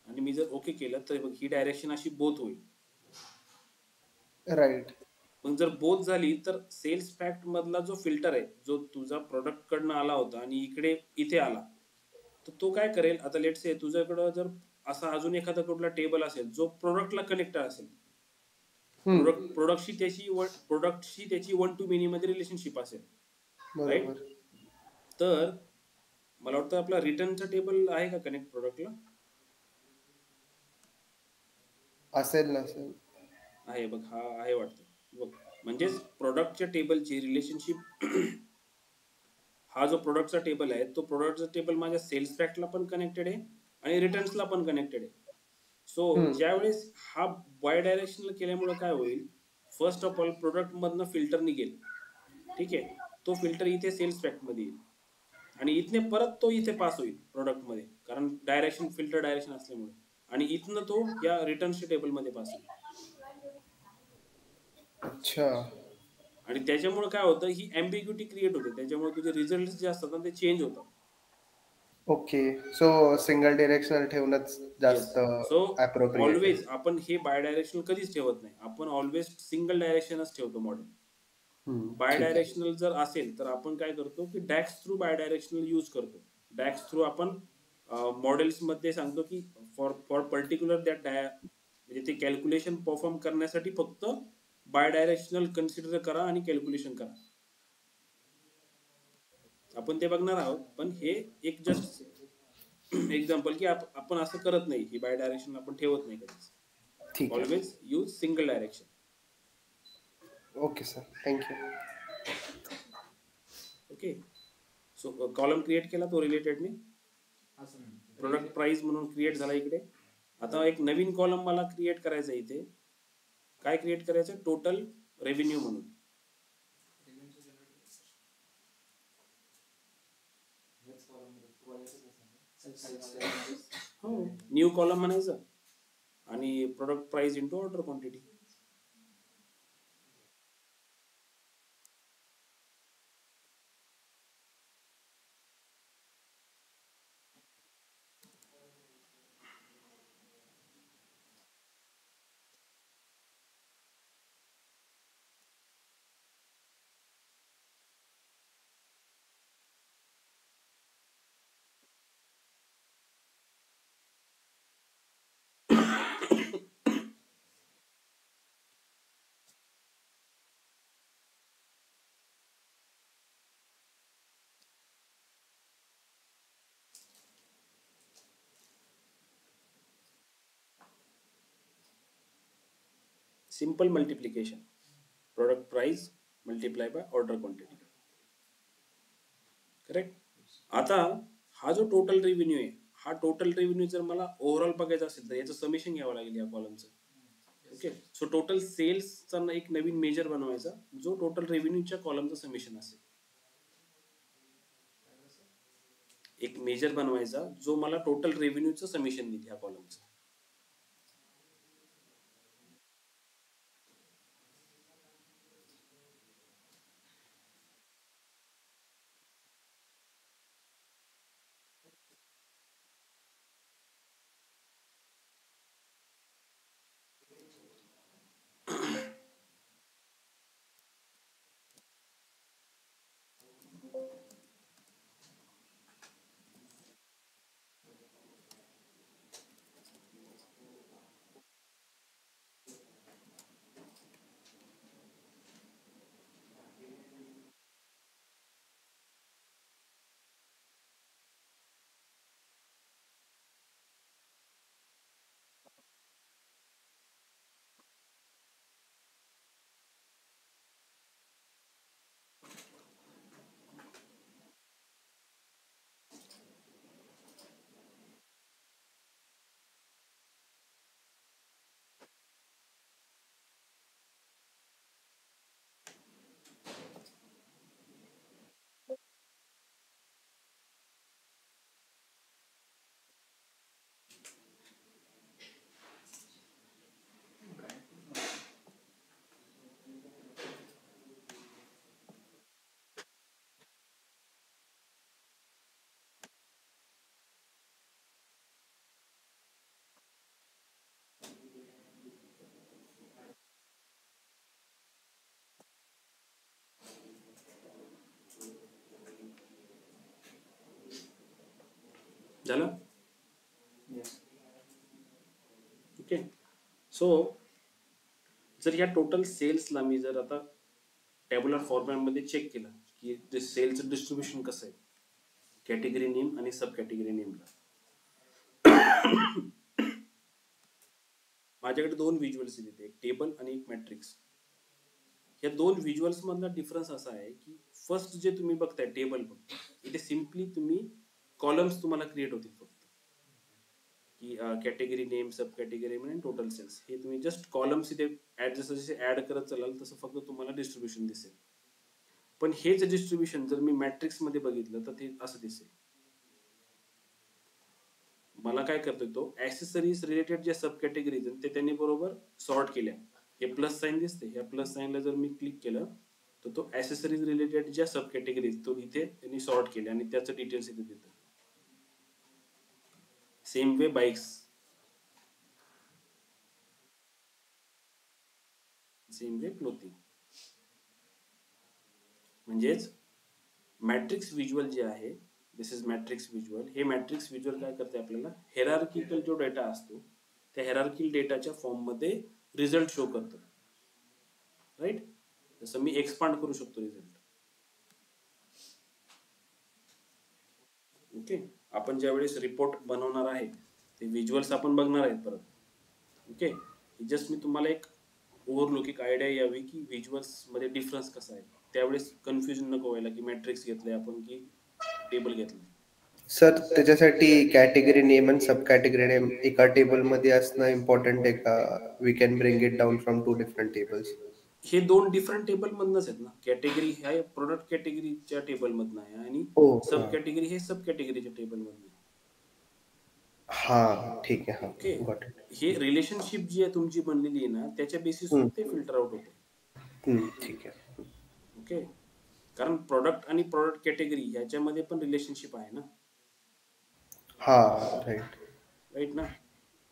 आणि मी जर ओके केलं तर बघ ही डायरेक्शन अशी बोथ होईल, राईट. मग जर बोथ झाली तर सेल्स फॅक्ट मधला जो फिल्टर आहे, जो तुझा प्रोडक्ट कडनं आला होता आणि इथे आला, तर तो काय करेल? आता लेट्स से तुझ्याकडं जर असा अजून एखादा कुठला टेबल असेल जो प्रोडक्टला कनेक्ट असेल, प्रोडक्टशी त्याची वन टू मेनी मध्ये रिलेशनशिप असेल, राईट, तर मला वाटतं आपला रिटर्नचा टेबल आहे का कनेक्ट प्रोडक्टला? असेल ना सर? आहे बघ, हा आहे वाटतं बघ. म्हणजेच प्रोडक्टच्या टेबलची रिलेशनशिप हा जो प्रोडक्टचा टेबल आहे तो प्रोडक्टचा टेबल माझ्या सेल्स फॅक्टला पण कनेक्टेड आहे आणि रिटर्न्सला पण कनेक्टेड आहे. सो ज्यावेळेस हा बाय डायरेक्शनल केल्यामुळे काय होईल? फर्स्ट ऑफ ऑल प्रोडक्ट मधनं फिल्टर निघेल, ठीक आहे, तो फिल्टर इथे सेल्स फॅक्ट मध्ये येईल आणि इथने परत तो इथे पास होईल प्रोडक्ट मध्ये, कारण डायरेक्शन फिल्टर डायरेक्शन असल्यामुळे, आणि इथनं तो या रिटर्न्सच्या टेबल मध्ये पास होईल. अच्छा. आणि त्याच्यामुळे काय होतं? ही एम्बिग्युटी क्रिएट होते, त्याच्यामुळे तुझे रिझल्ट जे असतात ना ते चेंज होतात. ओके, सो सिंगल डायरेक्शनल ठेवणंच जास्त अप्रोप्रिएट. ऑलवेज आपण हे बाय डायरेक्शनल कधीच ठेवत नाही, आपण ऑलवेज सिंगल डायरेक्शनच ठेवतो मॉडेल. बाय डायरेक्शनल जर असेल तर आपण काय करतो की डॅक्स थ्रू बाय डायरेक्शनल यूज करतो. डॅक्स थ्रू आपण मॉडेल्स मध्ये सांगतो की फॉर पर्टिक्युलर दॅट म्हणजे ते कॅल्क्युलेशन परफॉर्म करण्यासाठी फक्त बाय डायरेक्शनल कन्सिडर करा आणि कॅल्क्युलेशन करा. आपण ते बघणार आहोत, पण हे एक जस्ट एक्झाम्पल की आपण असं करत नाही, ही बाय डायरेक्शन आपण ठेवत नाही कधीच. Always use single direction. Okay sir, thank you. Okay, so column create केला तो रिलेटेडने, असं नाही. प्रोडक्ट प्राइस म्हणून क्रिएट झाला इकडे. आता एक नवीन कॉलम मला क्रिएट करायचा इथे. काय क्रिएट करायचं? टोटल रेव्हेन्यू म्हणून. हो, न्यू कॉलम म्हणायचं आणि product price into order quantity. Simple multiplication, product price multiply by order quantity. Correct. आता हा जो टोटल रेव्हेन्यू आहे, हा टोटल रेव्हेन्यू जर मला ओव्हरऑल बघायचा असेल तर याचं समेशन घ्यावं लागेल या कॉलमचं. ओके. सो टोटल सेल्सचा एक नवीन मेजर बनवायचा जो टोटल रेव्हेन्यूच्या कॉलमचं समेशन असेल. एक मेजर बनवायचा जो मला टोटल रेव्हेन्यूचं समेशन देईल ह्या कॉलमचं. झालं. ओके. सो जर या टोटल सेल्सला मी जर आता टॅब्युलर फॉर्मॅटमध्ये चेक केलं की सेल्सचं डिस्ट्रीब्युशन कसं आहे कॅटेगरी नेम आणि सब कॅटेगरी नेमला, माझ्याकडे दोन व्हिज्युअल्स आहेत, एक टेबल आणि एक मॅट्रिक्स. या दोन व्हिज्युअल्स मधला डिफरन्स असा आहे की फर्स्ट जे तुम्ही बघताय टेबल बघ, इथे सिम्पली तुम्ही कॉलम्स तुम्हाला क्रिएट होतील फक्त की कॅटेगरी नेम, सब कॅटेगरी नेम आणि टोटल सेल्स, हे तुम्ही जस्ट कॉलम्स इथे जसं जसे ऍड करत चालाल तसं फक्त तुम्हाला डिस्ट्रीब्युशन दिसेल. पण हेच डिस्ट्रीब्युशन जर मी मॅट्रिक्स मध्ये बघितलं तर ते असं दिसेल. मला काय करतोय तो ऍक्सेसरीज रिलेटेड जे सब कॅटेगरीज ते त्यांनी बरोबर सॉर्ट केल्या. हे प्लस साईन दिसते, या प्लस साईनला जर मी क्लिक केलं तर तो ऍक्सेसरीज रिलेटेड ज्या सब कॅटेगरीज तो इथे त्यांनी सॉर्ट केल्या आणि त्याचं डिटेल्स इथे देतं. Same way bikes, same way clothing. म्हणजेच मॅट्रिक्स व्हिज्युअल जे आहे, दिस इज मॅट्रिक्स व्हिज्युअल. हे मॅट्रिक्स व्हिज्युअल काय करते आपल्याला हेरार्किकल जो डेटा असतो त्या हेरार्किकल डेटाच्या फॉर्म मध्ये रिझल्ट शो करतो. राईट. जसं मी एक्सपांड करू शकतो रिझल्ट. ओके. आपण ज्यावेळेस रिपोर्ट बनवणार आहे ते व्हिज्युअल्स आपण बघणार आहेत परत. ओके. जस्ट मी तुम्हाला एक ओव्हरलुक, एक आयडिया यावी की व्हिज्युअल्स मध्ये डिफरन्स कसा आहे. त्यावेळेस कन्फ्युजन नको व्हायला की मॅट्रिक्स घेतलंय आपण की टेबल घेतलं. सर त्याच्यासाठी कॅटेगरी नेम आणि सब कॅटेगरी नेम एका टेबल मध्ये असणं इम्पॉर्टंट आहे का? We can bring it down from 2 different tables. हे 2 डिफरंट टेबल मधनच आहेत ना. कॅटेगरी ह्या प्रोडक्ट कॅटेगरीच्या टेबल मधनं आहे आणि हो सब हा कॅटेगरी हे सब कॅटेगरीच्या टेबल मधनं आहे. हा ठीक आहे. ओके. हा गॉट इट. हे रिलेशनशिप जी आहे तुमची बनलेली आहे ना त्याच्या बेसिसवर ते फिल्टर आउट होते. ठीक आहे. ओके. कारण प्रोडक्ट आणि प्रोडक्ट कॅटेगरी ह्याच्यामध्ये पण रिलेशनशिप आहे ना. हा राईट. राईट ना.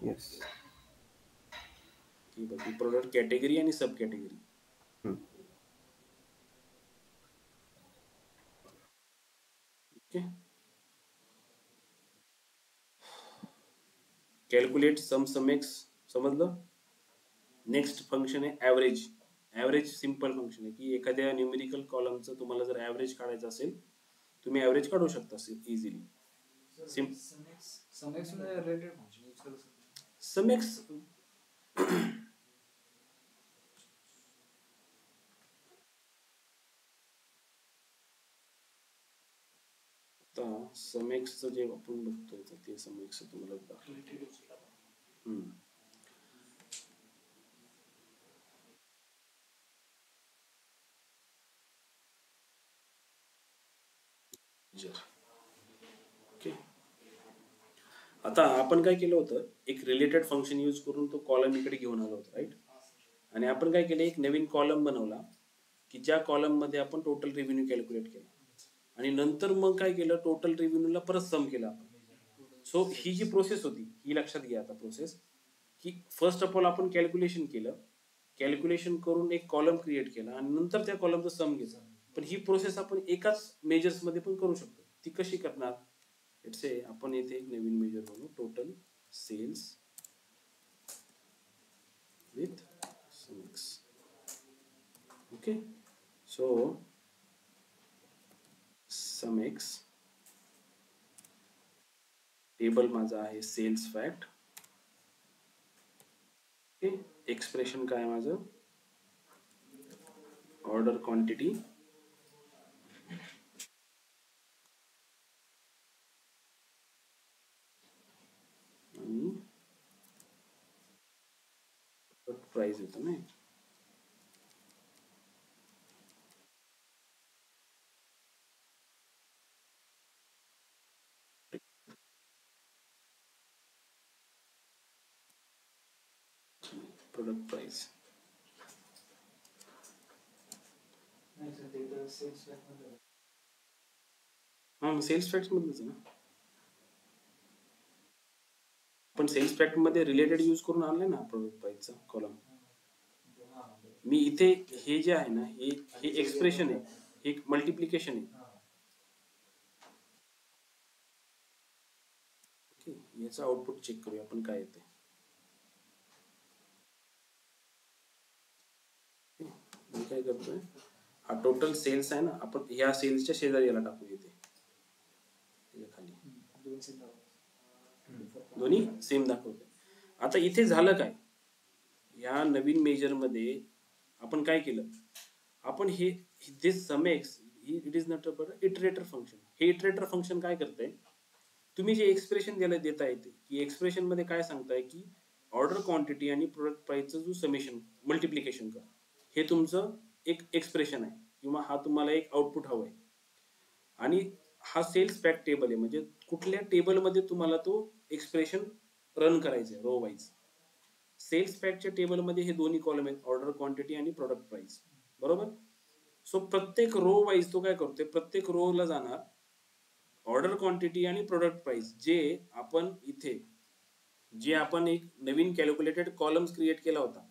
येस. की बाकी प्रोडक्ट कॅटेगरी आणि सब कॅटेगरी. ओके. कॅल्क्युलेट सम एक्स समजलं. नेक्स्ट फंक्शन आहे ॲव्हरेज. ॲव्हरेज सिम्पल फंक्शन आहे की एखाद्या न्यूमेरिकल कॉलमचं तुम्हाला जर ॲव्हरेज काढायचं असेल तुम्ही ॲव्हरेज काढू शकता इझिली. समेक्स मध्ये रिलेटेड फंक्शन यूज करू शकतो. समेक्स आता समेक्सचं जे आपण बघतोय तर ते समेक्स तुम्हाला दाखवतो. ओके. आता आपण काय केलं होतं एक रिलेटेड फंक्शन यूज करून तो कॉलम इकडे घेऊन आलो होतो राईट. आणि आपण काय केलं एक नवीन कॉलम बनवला की ज्या कॉलम मध्ये आपण टोटल रेव्हेन्यू कॅल्क्युलेट केला आणि नंतर मग काय केलं टोटल रेव्हेन्यूला परत सम केला आपण. सो ही जी प्रोसेस होती ही लक्षात घ्या आता प्रोसेस की फर्स्ट ऑफ ऑल आपण कॅल्क्युलेशन केलं. कॅल्क्युलेशन करून एक कॉलम क्रिएट केला आणि नंतर त्या कॉलमचं सम घेतलं. पण ही प्रोसेस आपण एकाच मेजर्स मध्ये पण करू शकतो. ती कशी करणार? लेट्स से आपण इथे एक नवीन मेजर बनवू total sales with SUMX. Okay. So SUMX table माझा आहे सेल्स फॅक्ट. ओके. एक्सप्रेशन काय माझं ऑर्डर क्वांटिटी आणि प्राइस येतो ना. Product price. हा सेल्स फॅक्ट मधलंच आहे ना. आपण सेल्स फॅक्ट मध्ये रिलेटेड यूज करून आणलंय ना प्रोडक्ट प्राइसचा कॉलम. मी इथे हे जे आहे ना हे एक्सप्रेशन आहे हे एक मल्टिप्लिकेशन आहे. ओके. याचं आउटपुट चेक करूया आपण काय येते. मी काय करतोय हा टोटल सेल्स आहे ना आपण ह्या सेल्सच्या शेजारी याला टाकू येते खाली दोन्ही सेम दाखवते. आता इथे झालं काय या नवीन मेजर मध्ये आपण काय केलं आपण हे this SUMX it is not a iterator function. हे इटरेटर फंक्शन काय करतंय तुम्ही जे एक्सप्रेशन द्यायला देता येते की एक्सप्रेशन मध्ये काय सांगताय की ऑर्डर क्वांटिटी आणि प्रोडक्ट प्राइसचं जो समेशन मल्टिप्लिकेशन कर हे तुमचं एक एक्सप्रेशन आहे किंवा हा तुम्हाला एक आउटपुट हवं आहे. आणि हा सेल्स फॅक्ट टेबल आहे म्हणजे कुठल्या टेबलमध्ये तुम्हाला तो एक्सप्रेशन रन करायचं आहे रो वाईज. सेल्स फॅक्टच्या टेबलमध्ये हे दोन्ही कॉलम आहेत ऑर्डर क्वांटिटी आणि प्रोडक्ट प्राइस बरोबर. सो प्रत्येक रो वाईज तो काय करतोय प्रत्येक रो ला जाणार ऑर्डर क्वांटिटी आणि प्रोडक्ट प्राइस जे आपण एक नवीन कॅल्क्युलेटेड कॉलम्स क्रिएट केला होता.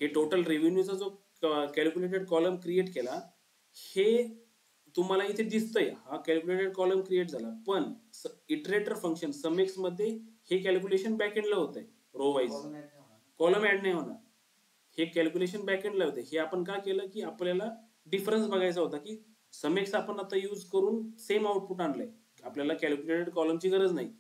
हे टोटल रेव्हेन्यूचा जो कॅल्क्युलेटेड कॉलम क्रिएट केला हे तुम्हाला इथे दिसतंय हा कॅल्क्युलेटेड कॉलम क्रिएट झाला. पण इटरेटर फंक्शन समेक्स मध्ये हे कॅल्क्युलेशन बॅकएंडला होतंय रो वाईज कॉलम ऍड नाही होणार. हे कॅल्क्युलेशन बॅकएंडला होते. हे आपण का केलं की आपल्याला डिफरन्स बघायचा होता की समेक्स आपण आता यूज करून सेम आउटपुट आणलंय आपल्याला कॅल्क्युलेटेड कॉलमची गरज नाही.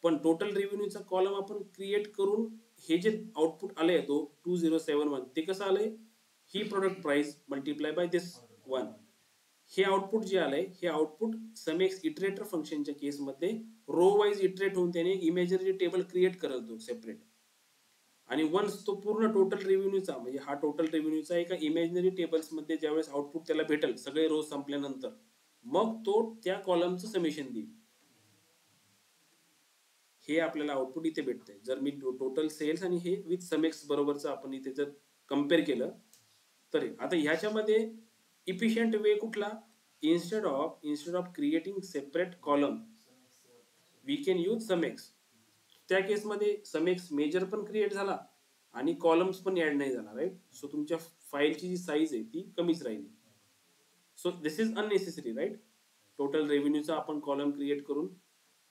पण टोटल रेव्हेन्यूचा कॉलम आपण क्रिएट करून हे जे आउटपुट आलंय तो 2071 ते कसं आलंय ही product price multiply by this one हे आउटपुट जे आलंय हे आउटपुट समेक्स इटरेटर फंक्शनच्या केसमध्ये रो वाईज इटरेट होऊन त्याने इमेजरी टेबल क्रिएट करतो सेपरेट. आणि वन्स तो पूर्ण टोटल रेव्हेन्यूचा म्हणजे हा टोटल रेव्हेन्यूचा एका इमेजनरी टेबल्स मध्ये ज्यावेळेस आउटपुट त्याला भेटेल सगळे रो संपल्यानंतर मग तो त्या कॉलमचं समेशन देईल. हे आपल्याला आउटपुट इथे भेटतंय. जर मी टोटल सेल्स आणि हे विथ समेक्स बरोबरचं आपण इथे जर कम्पेअर केलं तर आता ह्याच्यामध्ये इफिशियंट वे कुठला, instead of creating separate column we can use समेक्स. त्या केसमध्ये समेक्स मेजर पण क्रिएट झाला आणि कॉलम्स पण ऍड नाही झाला, राईट. सो तुमच्या फाईलची जी साईज आहे ती कमीच राहिली. So this is unnecessary, right. Total रेव्हेन्यूचा आपण कॉलम क्रिएट करून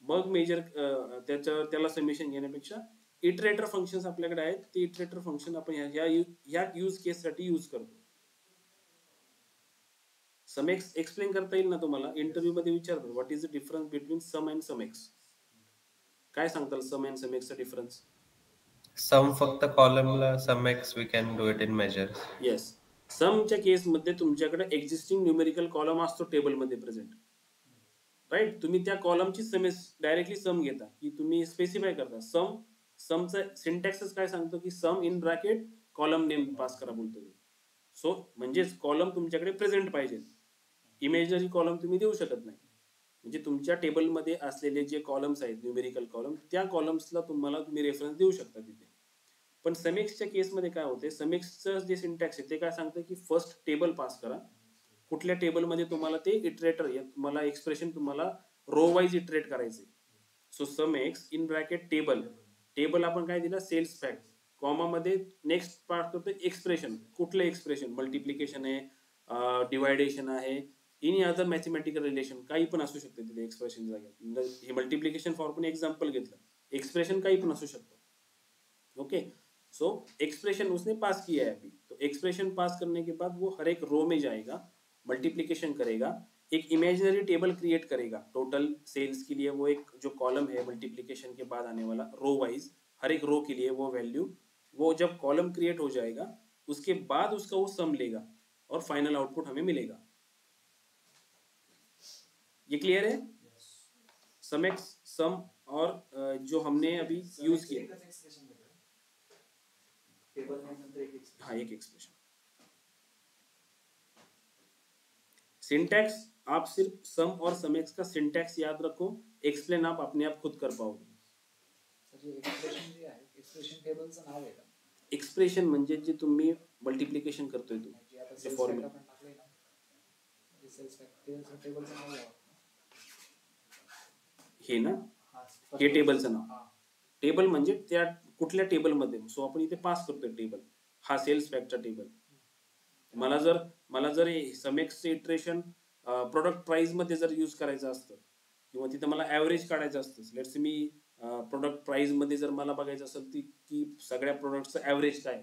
मग मेजर त्याला समेशन घेण्यापेक्षा इटरेटर फंक्शन्स आपल्याकडे आहेत, ते इटरेटर फंक्शन आपण ह्या यूज केससाठी यूज करतो. समेक्स एक्सप्लेन करता येईल ना तुम्हाला? इंटरव्ह्यू मध्ये विचारतात what is the difference between sum and SUMX. काय सांगताल सम अँड समेक्सचा डिफरन्स? सम फक्त कॉलमला, SUMX we can do it in measures. Yes. समच्या केसमध्ये तुमच्याकडे एक्झिस्टिंग न्यूमेरिकल कॉलम असतो टेबलमध्ये प्रेझेंट, राईट. तुम्ही त्या कॉलमची डायरेक्टली सम घेता की तुम्ही स्पेसिफाय करता. समचा सिंटॅक्सच काय सांगतो की sum in bracket column name pass करा बोलतो. सो म्हणजेच कॉलम तुमच्याकडे प्रेझेंट पाहिजे, इमेजनरी कॉलम तुम्ही देऊ शकत नाही. म्हणजे तुमच्या टेबलमध्ये असलेले जे कॉलम्स आहेत न्यूमेरिकल कॉलम त्या कॉलम्सला तुम्ही रेफरन्स देऊ शकता तिथे. पण समेक्सच्या केसमध्ये काय होते, समेक्सचं जे सिंटॅक्स आहे ते काय सांगतं की फर्स्ट टेबल पास करा, कुठल्या टेबलमध्ये तुम्हाला ते इटरेटर तुम्हाला एक्सप्रेशन तुम्हाला रो वाईज इटरेट करायचे. सो समेक्स इन ब्रॅकेट टेबल आपण काय दिला, सेल्स फॅक्ट, कॉमामध्ये नेक्स्ट पार्ट करतो एक्सप्रेशन. कुठलं एक्सप्रेशन, मल्टिप्लिकेशन आहे, डिवायडेशन आहे, एनी अदर मॅथमॅटिकल रिलेशन, काही पण असू शकते तिथे एक्सप्रेशन जागेत. हे मल्टिप्लिकेशन फॉर पण एक्झाम्पल घेतलं, एक्सप्रेशन काही पण असू शकतं. ओके. सो एक्सप्रेशन उसने पास किया है अभी, तो एक्सप्रेशन पास करने के बाद वो हर एक रो में जाएगा, मल्टीप्लिकेशन करेगा, एक इमेजिनरी टेबल क्रिएट करेगा टोटल सेल्स के लिए. वो एक जो कॉलम है मल्टीप्लिकेशन के बाद आने वाला रो वाइज, हर एक रो के लिए वो वैल्यू, वो जब कॉलम क्रिएट हो जाएगा उसके बाद उसका वो सम लेगा और फाइनल आउटपुट हमें मिलेगा. ये क्लियर है? समेक्स, सम और जो हमने अभी यूज किया, हाँ एक एक्सप्रेशन. सिंटैक्स आप सिर्फ सम और समेक्स का सिंटैक्स याद रखो, एक्सप्लेन आप अपने आप खुद कर पाओगे. एक्सप्रेशन म्हणजे जे तुम्ही मल्टिप्लिकेशन करतोय तुम्ही फॉर्म्युला, हे ना, हे टेबलचं नाव. टेबल म्हणजे त्या कुठल्या टेबलमध्ये, सो आपण इथे पास करतोय टेबल, हा सेल्स फॅक्टचा टेबल. मला जर समेक्सचे इटरेशन प्रोडक्ट प्राइस मध्ये जर यूज करायचं असतं किंवा तिथे मला ऍव्हरेज काढायचं असतं, लेट्स मी प्रोडक्ट प्राइस मध्ये जर मला बघायचं असेल की सगळ्या प्रोडक्टचं ऍव्हरेज काय,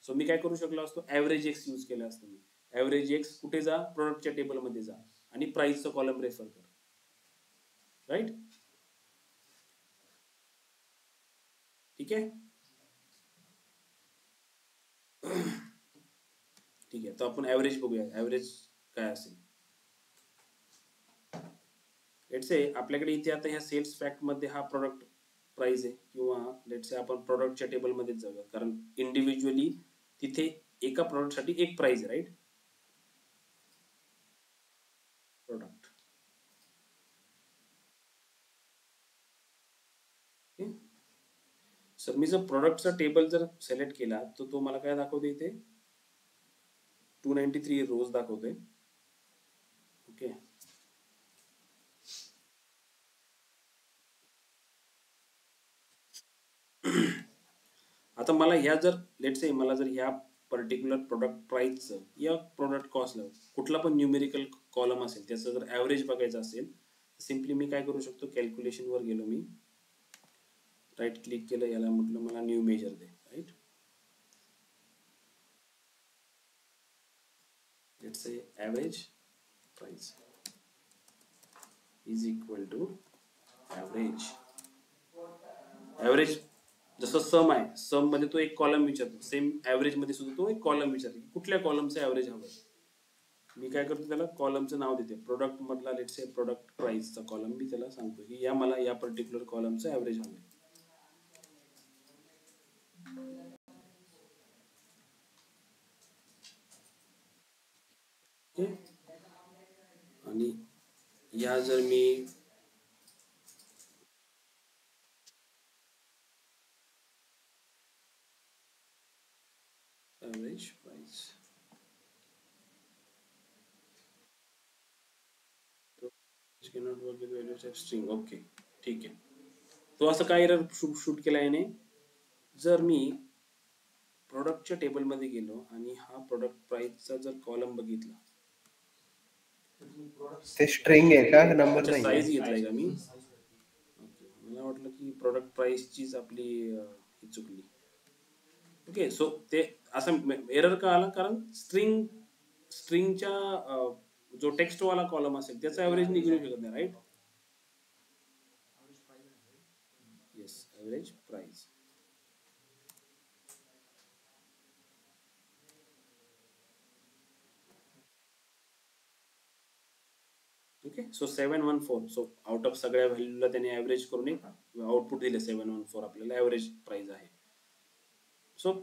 सो मी काय करू शकलो असतो, ऍव्हरेज एक्स यूज केलं असतं. मी ऍव्हरेज एक्स कुठे जा, प्रोडक्टच्या टेबलमध्ये जा आणि प्राइसचं कॉलम रेफर कर, राईट. ठीक आहे. ठीक आहे, तर आपण ऍव्हरेज बघूया. ऍव्हरेज काय असेल, लेट्स से आपल्याकडे इथे आता ह्या सेल्स फॅक्ट मध्ये हा प्रोडक्ट प्राइस आहे, किंवा लेट्स से आपण प्रोडक्टच्या टेबल मध्ये जाऊया, कारण इंडिव्हिज्युअली तिथे एका प्रोडक्ट साठी एक प्राइस आहे, राईट. प्रोडक्ट सर, मी जर प्रोडक्टचा टेबल जर सिलेक्ट केला तर तो मला काय दाखवते, इथे 293 रोज दाखवतोय. ओके. आता मला ह्या जर लेट्स से मला जर ह्या पर्टिक्युलर प्रोडक्ट प्राइसचं या प्रोडक्ट कॉस्टला कुठला पण न्यूमेरिकल कॉलम असेल त्याचं जर ऍव्हरेज बघायचं असेल, सिम्पली मी काय करू शकतो, कॅल्क्युलेशन वर गेलो, मी राईट क्लिक केलं, याला म्हटलं मला न्यू मेजर दे, right. Let's say average price is equal to average. Average जसं सम आहे, सम मध्ये तो एक कॉलम विचारतो, सेम ऍव्हरेज मध्ये सुद्धा तो एक कॉलम विचारतो की कुठल्या कॉलमचं ऍव्हरेज हवं. मी काय करतो त्याला कॉलमचं नाव देते, प्रोडक्ट मधला लेट्स से प्रोडक्ट प्राइसचा कॉलम मी त्याला सांगतो की या मला या पर्टिक्युलर कॉलमचं ॲव्हरेज हवं. ओके, आणि या जर मी average price cannot work with values of string. Okay, ठीक आहे. तो असं काय एरर शूट केला याने, जर मी प्रोडक्टच्या टेबलमध्ये गेलो आणि हा प्रोडक्ट प्राइसचा जर कॉलम बघितला, ते स्ट्रिंग आहे का, नंबर अच्छा नाही साईज घेतलाय का मी? ओके, मला वाटलं की प्रोडक्ट प्राइसचीच आपली ही चुकली. ओके, सो ते असं एरर का आला, कारण स्ट्रिंगच्या जो टेक्स्ट वाला कॉलम असेल त्याचा ॲव्हरेज निघू शकत नाही, right? Yes, average price. Okay, so 714. So out of सगळ्या व्हॅल्यूला त्याने ॲव्हरेज करून एक आउटपुट दिले 714, आपल्याला ॲव्हरेज प्राइस आहे. सो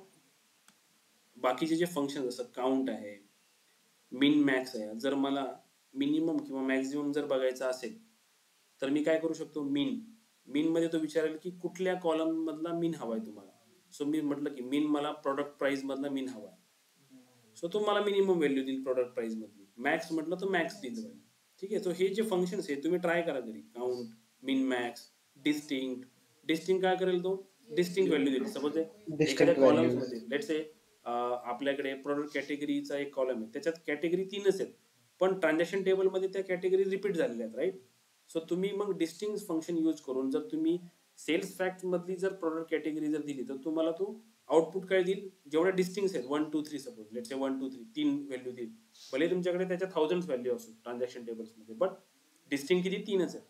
बाकीचे जे फंक्शन जसं काउंट आहे, मिन मॅक्स आहे, जर मला मिनिमम किंवा मॅक्झिमम जर बघायचं असेल तर मी काय करू शकतो, मिन मध्ये तो विचारेल की कुठल्या कॉलम मधला मिन हवाय तुम्हाला. सो मी म्हटलं की मिन मला प्रोडक्ट प्राइस मधला मिन हवाय, सो तो मला मिनिमम व्हॅल्यू देईल प्रोडक्ट प्राइस मधली. मॅक्स म्हटलं तर मॅक्स देईल. ठीक आहे, सो हे जे फंक्शन्स आहे तुम्ही ट्राय करा घरी. काउंट, मिन मॅक्स, डिस्टिंक्ट काय करेल, तो डिस्टिंक्ट व्हॅल्यू देईल. सपोज एखाद्या Distinct कॉलम्स values. मध्ये लेट्स से आपल्याकडे प्रोडक्ट कॅटेगरीचा एक कॉलम आहे, त्याच्यात कॅटेगरी 3च आहेत, पण ट्रान्झॅक्शन टेबल मध्ये त्या कॅटेगरी रिपीट झालेल्या आहेत, राईट? सो तुम्ही मग डिस्टिंक्ट फंक्शन यूज करून जर तुम्ही सेल्स फॅक्ट मधली जर प्रोडक्ट कॅटेगरी जर दिली तर तुम्हाला तो आउटपुट काय देईल, जेवढ्या डिस्टिंक्ट आहेत 1 2 3, सपोज लेट्स से 1 2 3 3 व्हॅल्यू देईल. भले तुमच्याकडे त्याच्या थाउजंड व्हॅल्यू असो ट्रान्झॅक्शन टेबल्स मध्ये, बट डिस्टिंक्ट किती, 3च आहेत,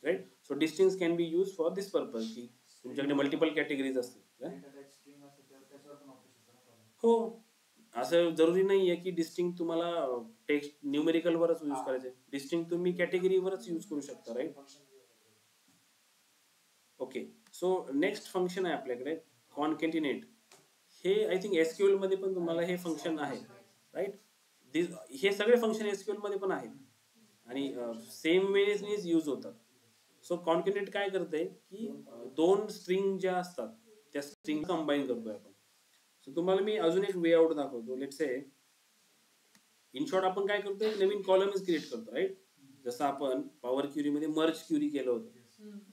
right? So distinct can be use for this purpose की तुमच्याकडे मल्टिपल कॅटेगरीज असतील. हो, असं जरुरी नाहीये की डिस्टिंक्ट तुम्हाला टेक्स्ट न्यूमेरिकल वरच यूज करायचे. डिस्टिंक्ट तुम्ही कॅटेगरीवरच यूज करू शकता, right? Okay, so next function आहे आपल्याकडे कॉनकॅटिनेट. हे आय थिंक एसक्यूएल मध्ये पण तुम्हाला हे फंक्शन आहे, राईट? हे सगळे फंक्शन एसक्यूएल मध्ये पण आहेत आणि सेम वेने यूज होतात. सो कॉनकॅटिनेट काय करते की दोन स्ट्रिंग ज्या असतात त्या स्ट्रिंग कंबाईन करतोय आपण. सो तुम्हाला मी अजून एक वे आउट दाखवतो. लेट्स से इन शॉर्ट आपण काय करतोय, नवीन कॉलमच क्रिएट करतो, राईट? जसं आपण पॉवर क्युरी मध्ये मर्ज क्युरी केलं होतं,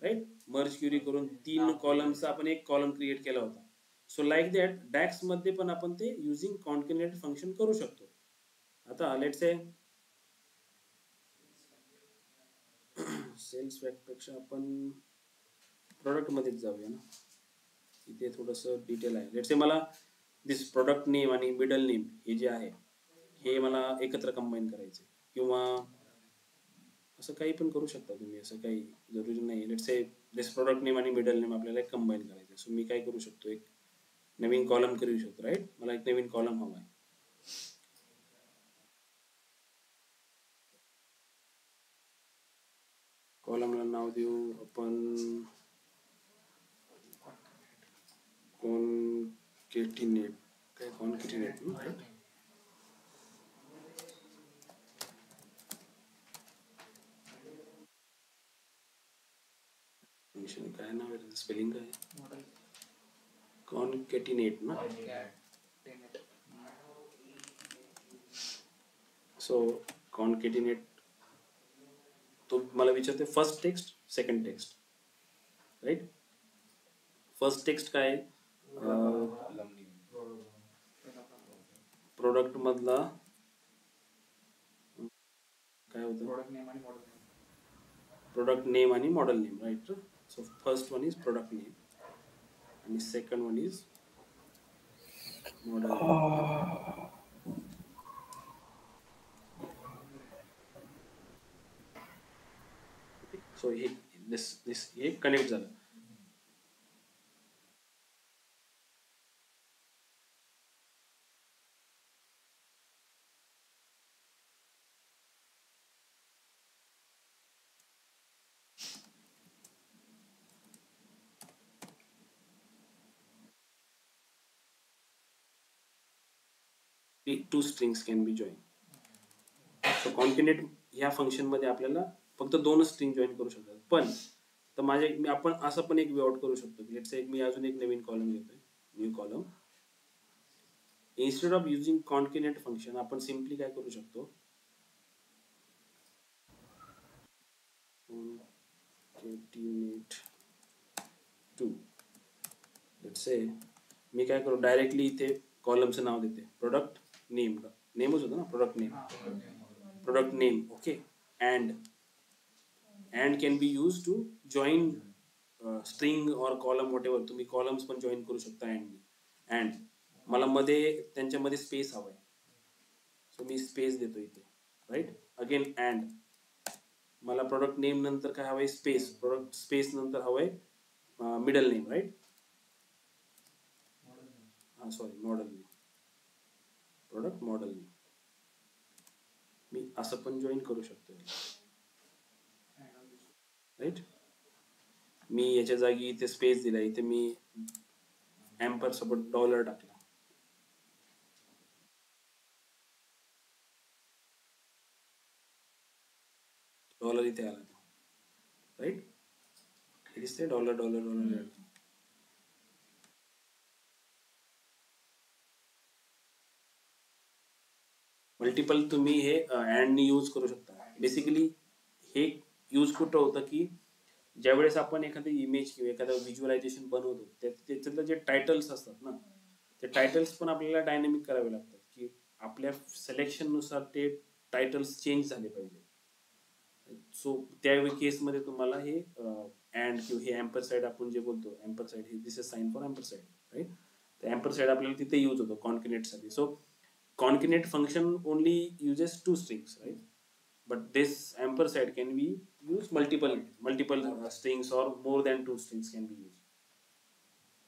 राईट? मर्ज क्युरी करून 3 कॉलमचा आपण एक कॉलम क्रिएट केला होता. सो लाईक दॅट डॅक्स मध्ये पण आपण ते युजिंग कॉन्कॅटिनेट फंक्शन करू शकतो. आता लेट्स से सेल्स फॅक्ट पेक्षा आपण प्रोडक्ट मध्येच जाऊया ना, इथे थोडस डिटेल आहे. लेट्स से मला दिस प्रोडक्ट नेम आणि मिडल नेम हे जे आहे हे मला एकत्र कंबाईन करायचे, किंवा असं काही पण करू शकता तुम्ही, असं काही जरुरी नाही. Let's say this product name आणि मिडल नेम आपल्याला एक कंबाईन करायचे. सो मी काय करू शकतो, एक नवीन कॉलम करू शकतो, राईट? मला एक नवीन कॉलम हवा आहे. कॉलमला नाव देऊ आपण कॉनकॅटिनेट. काय कॉनकॅटिनेट, राईट? काय नाव आहे, स्पेलिंग काय? कॉनकॅटिनेट ना. सो कॉनकॅटिनेट तो मला विचारते first text, second text, right? First text काय, प्रोडक्ट मधला काय होतं, प्रोडक्ट नेम आणि model name, right? So first one is product name आणि second one is model name. So हे दिस हे कनेक्ट झालं. Two strings can be join. So concatenate ह्या फंक्शन मध्ये आपल्याला फक्त 2 स्ट्रिंग जॉईन करू शकतात. पण तर आपण असं पण एक वे आउट करू शकतो की लेट्स से मी अजून एक नवीन कॉलम घेतोय, new column. Instead of using concatenate function आपण सिम्पली काय करू शकतो, कॉन्कॅटिनेट टू. लेट्स से मी काय करू, डायरेक्टली इथे कॉलमचं नाव देते प्रोडक्ट नेम. नेमच होतं ना, product name. Product name. Okay. And can be use to join string और कॉलम वॉट एव्हर. तुम्ही कॉलम्स पण जॉईन करू शकता. अँड मला मध्ये त्यांच्यामध्ये स्पेस हवाय, सो मी स्पेस देतो इथे. राईट. अगेन अँड मला प्रोडक्ट नेम नंतर काय हवंय, स्पेस. प्रोडक्ट स्पेस नंतर हवंय middle name. Right. Sorry, model name. Product model name मी असं पण जॉईन करू शकतो. राईट. मी याच्या जागी इथे स्पेस दिला, इथे मी एम्पर सोबत डॉलर टाकला. डॉलर इथे आला. राईट. हे दिसते डॉलर डॉलर डॉलर. मल्टिपल तुम्ही हे अँड यूज करू शकता. बेसिकली हे यूज कुठं होतं की ज्यावेळेस आपण एखादी इमेज किंवा एखादं व्हिज्युअलायझेशन बनवतो त्याच्यातलं जे टायटल्स असतात ना, ते टायटल्स पण आपल्याला डायनॅमिक करावे लागतात की आपल्या सिलेक्शन नुसार ते टायटल्स चेंज झाले पाहिजे. सो त्या केसमध्ये तुम्हाला हे अँड किंवा हे एम्परसाइड आपण जे बोलतो, एम्परसाइड हे this is sign for ampersand. Right. तर एम्परसाइड आपल्याला तिथे यूज होतो कॉन्कॅनेटसाठी. So concatenate function only uses 2 strings, right? But this ampersand can be used multiple strings or more than 2 strings can be used.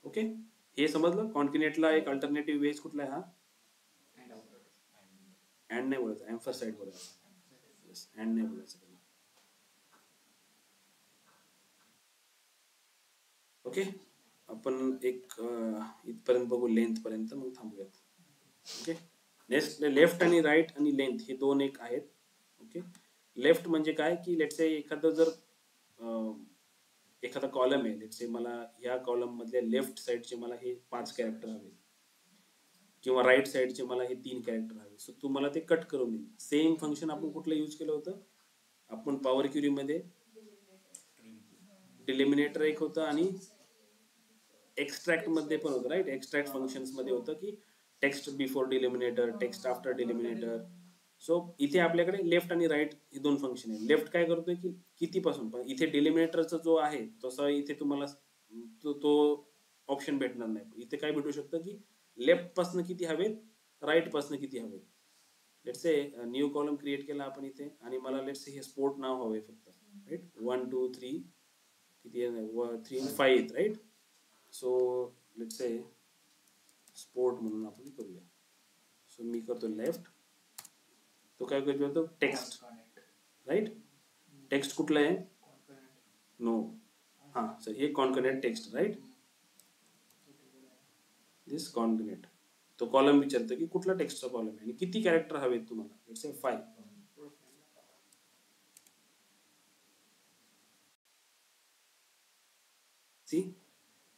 Okay. हे समजलं. कॉन्कॅनेटला एक alternative veg कुठला आहे? हा अँड नाही बोलायचं, एम्फरसाइड बोलायचं. अँड नाही बोलायचं त्याला. ओके. आपण एक इथपर्यंत बघू, लेंथ पर्यंत, मग थांबूयात. ओके. नेक्स्ट लेफ्ट आणि राईट आणि लेंथ हे दोन एक आहेत. ओके. लेफ्ट म्हणजे काय की लेट्स से एखादा कॉलम आहे. लेट्स से मला ह्या कॉलम मधल्या लेफ्ट साईडचे मला हे 5 कॅरेक्टर हवे किंवा राईट साईडचे मला हे 3 कॅरेक्टर हवे. सो तुम्हाला ते कट करून देईल. सेम फंक्शन आपण कुठलं यूज केलं होतं, आपण पॉवर क्युरी मध्ये डिलिमिनेटर एक होतं आणि एक्स्ट्रॅक्ट मध्ये पण होतं. राईट. एक्स्ट्रॅक्ट फंक्शन्स मध्ये होतं की text before delimiter, text after delimiter. So इथे आपल्याकडे लेफ्ट आणि राईट हे 2 फंक्शन आहे. लेफ्ट काय करतोय की कितीपासून, पण इथे डिलिमिनेटरचा जो आहे तसा इथे तुम्हाला तो ऑप्शन भेटणार नाही. इथे काय भेटू शकतं की लेफ्ट पासून किती हवेत, राईट पासून किती हवेत. Let's say new column create केला आपण इथे आणि मला लेट्स से हे स्पोर्ट नाव हवे फक्त. राईट. 1 2 3 किती आहे, 3 5. Right. So let's say sport म्हणून आपण करूया. सो मी करतो लेफ्ट. तो काय करतो, टेक्स्ट. राईट. टेक्स्ट कुठलं आहे, नो. हा सर, हे कॉन्कॅनेट टेक्स्ट. राईट. दिस कॉन्कॅनेट. तो कॉलम विचारतो की कुठला टेक्स्टचा कॉलम आहे आणि किती कॅरेक्टर हवेत तुम्हाला. Let's say 5. सी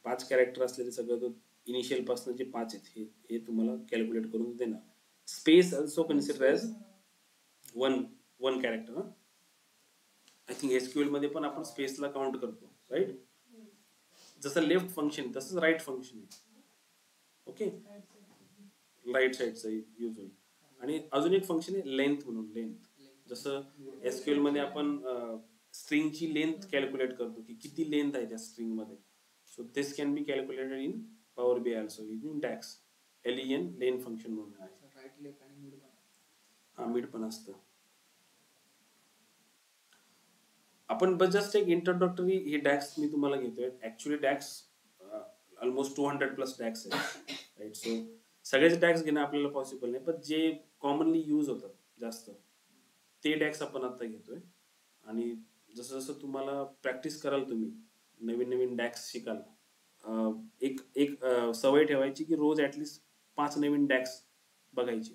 5 कॅरेक्टर असलेले सगळं तो इनिशियल पासून जे 5 आहेत हे तुम्हाला कॅल्क्युलेट करून देणार. Space also consider as one character. I think SQL मध्ये पण आपण स्पेसला काउंट करतो. राईट. जसं लेफ्ट फंक्शन तसंच राईट फंक्शन आहे. ओके. राईट साईडचं यूज होईल. आणि अजून एक फंक्शन आहे लेंथ म्हणून. लेंथ जसं एसक्यूएल मध्ये आपण स्ट्रिंगची लेंथ कॅल्क्युलेट करतो की किती लेंथ आहे त्या स्ट्रिंग मध्ये. So this can be calculated in Power BI also using DAX. len len function म्हणून आहे. राईट, लेफ्ट आणि मिड पण. हा, मिड पण असतं. आपण बस जस्ट एक इंट्रोडक्टरी हे डॅक्स मी तुम्हाला घेतोय. ऍक्च्युली डॅक्स ऑलमोस्ट 200+ डॅक्स आहेत. राईट. सो सगळेच डॅक्स घेणं आपल्याला पॉसिबल नाही, पण जे कॉमनली यूज होतात जास्त ते डॅक्स आपण आता घेतोय. आणि जसं जसं तुम्हाला प्रॅक्टिस कराल, तुम्ही नवीन नवीन डॅक्स शिकाल, एक सवय ठेवायची की रोज ऍटलिस्ट 5 नवीन डॅक्स बघायचे.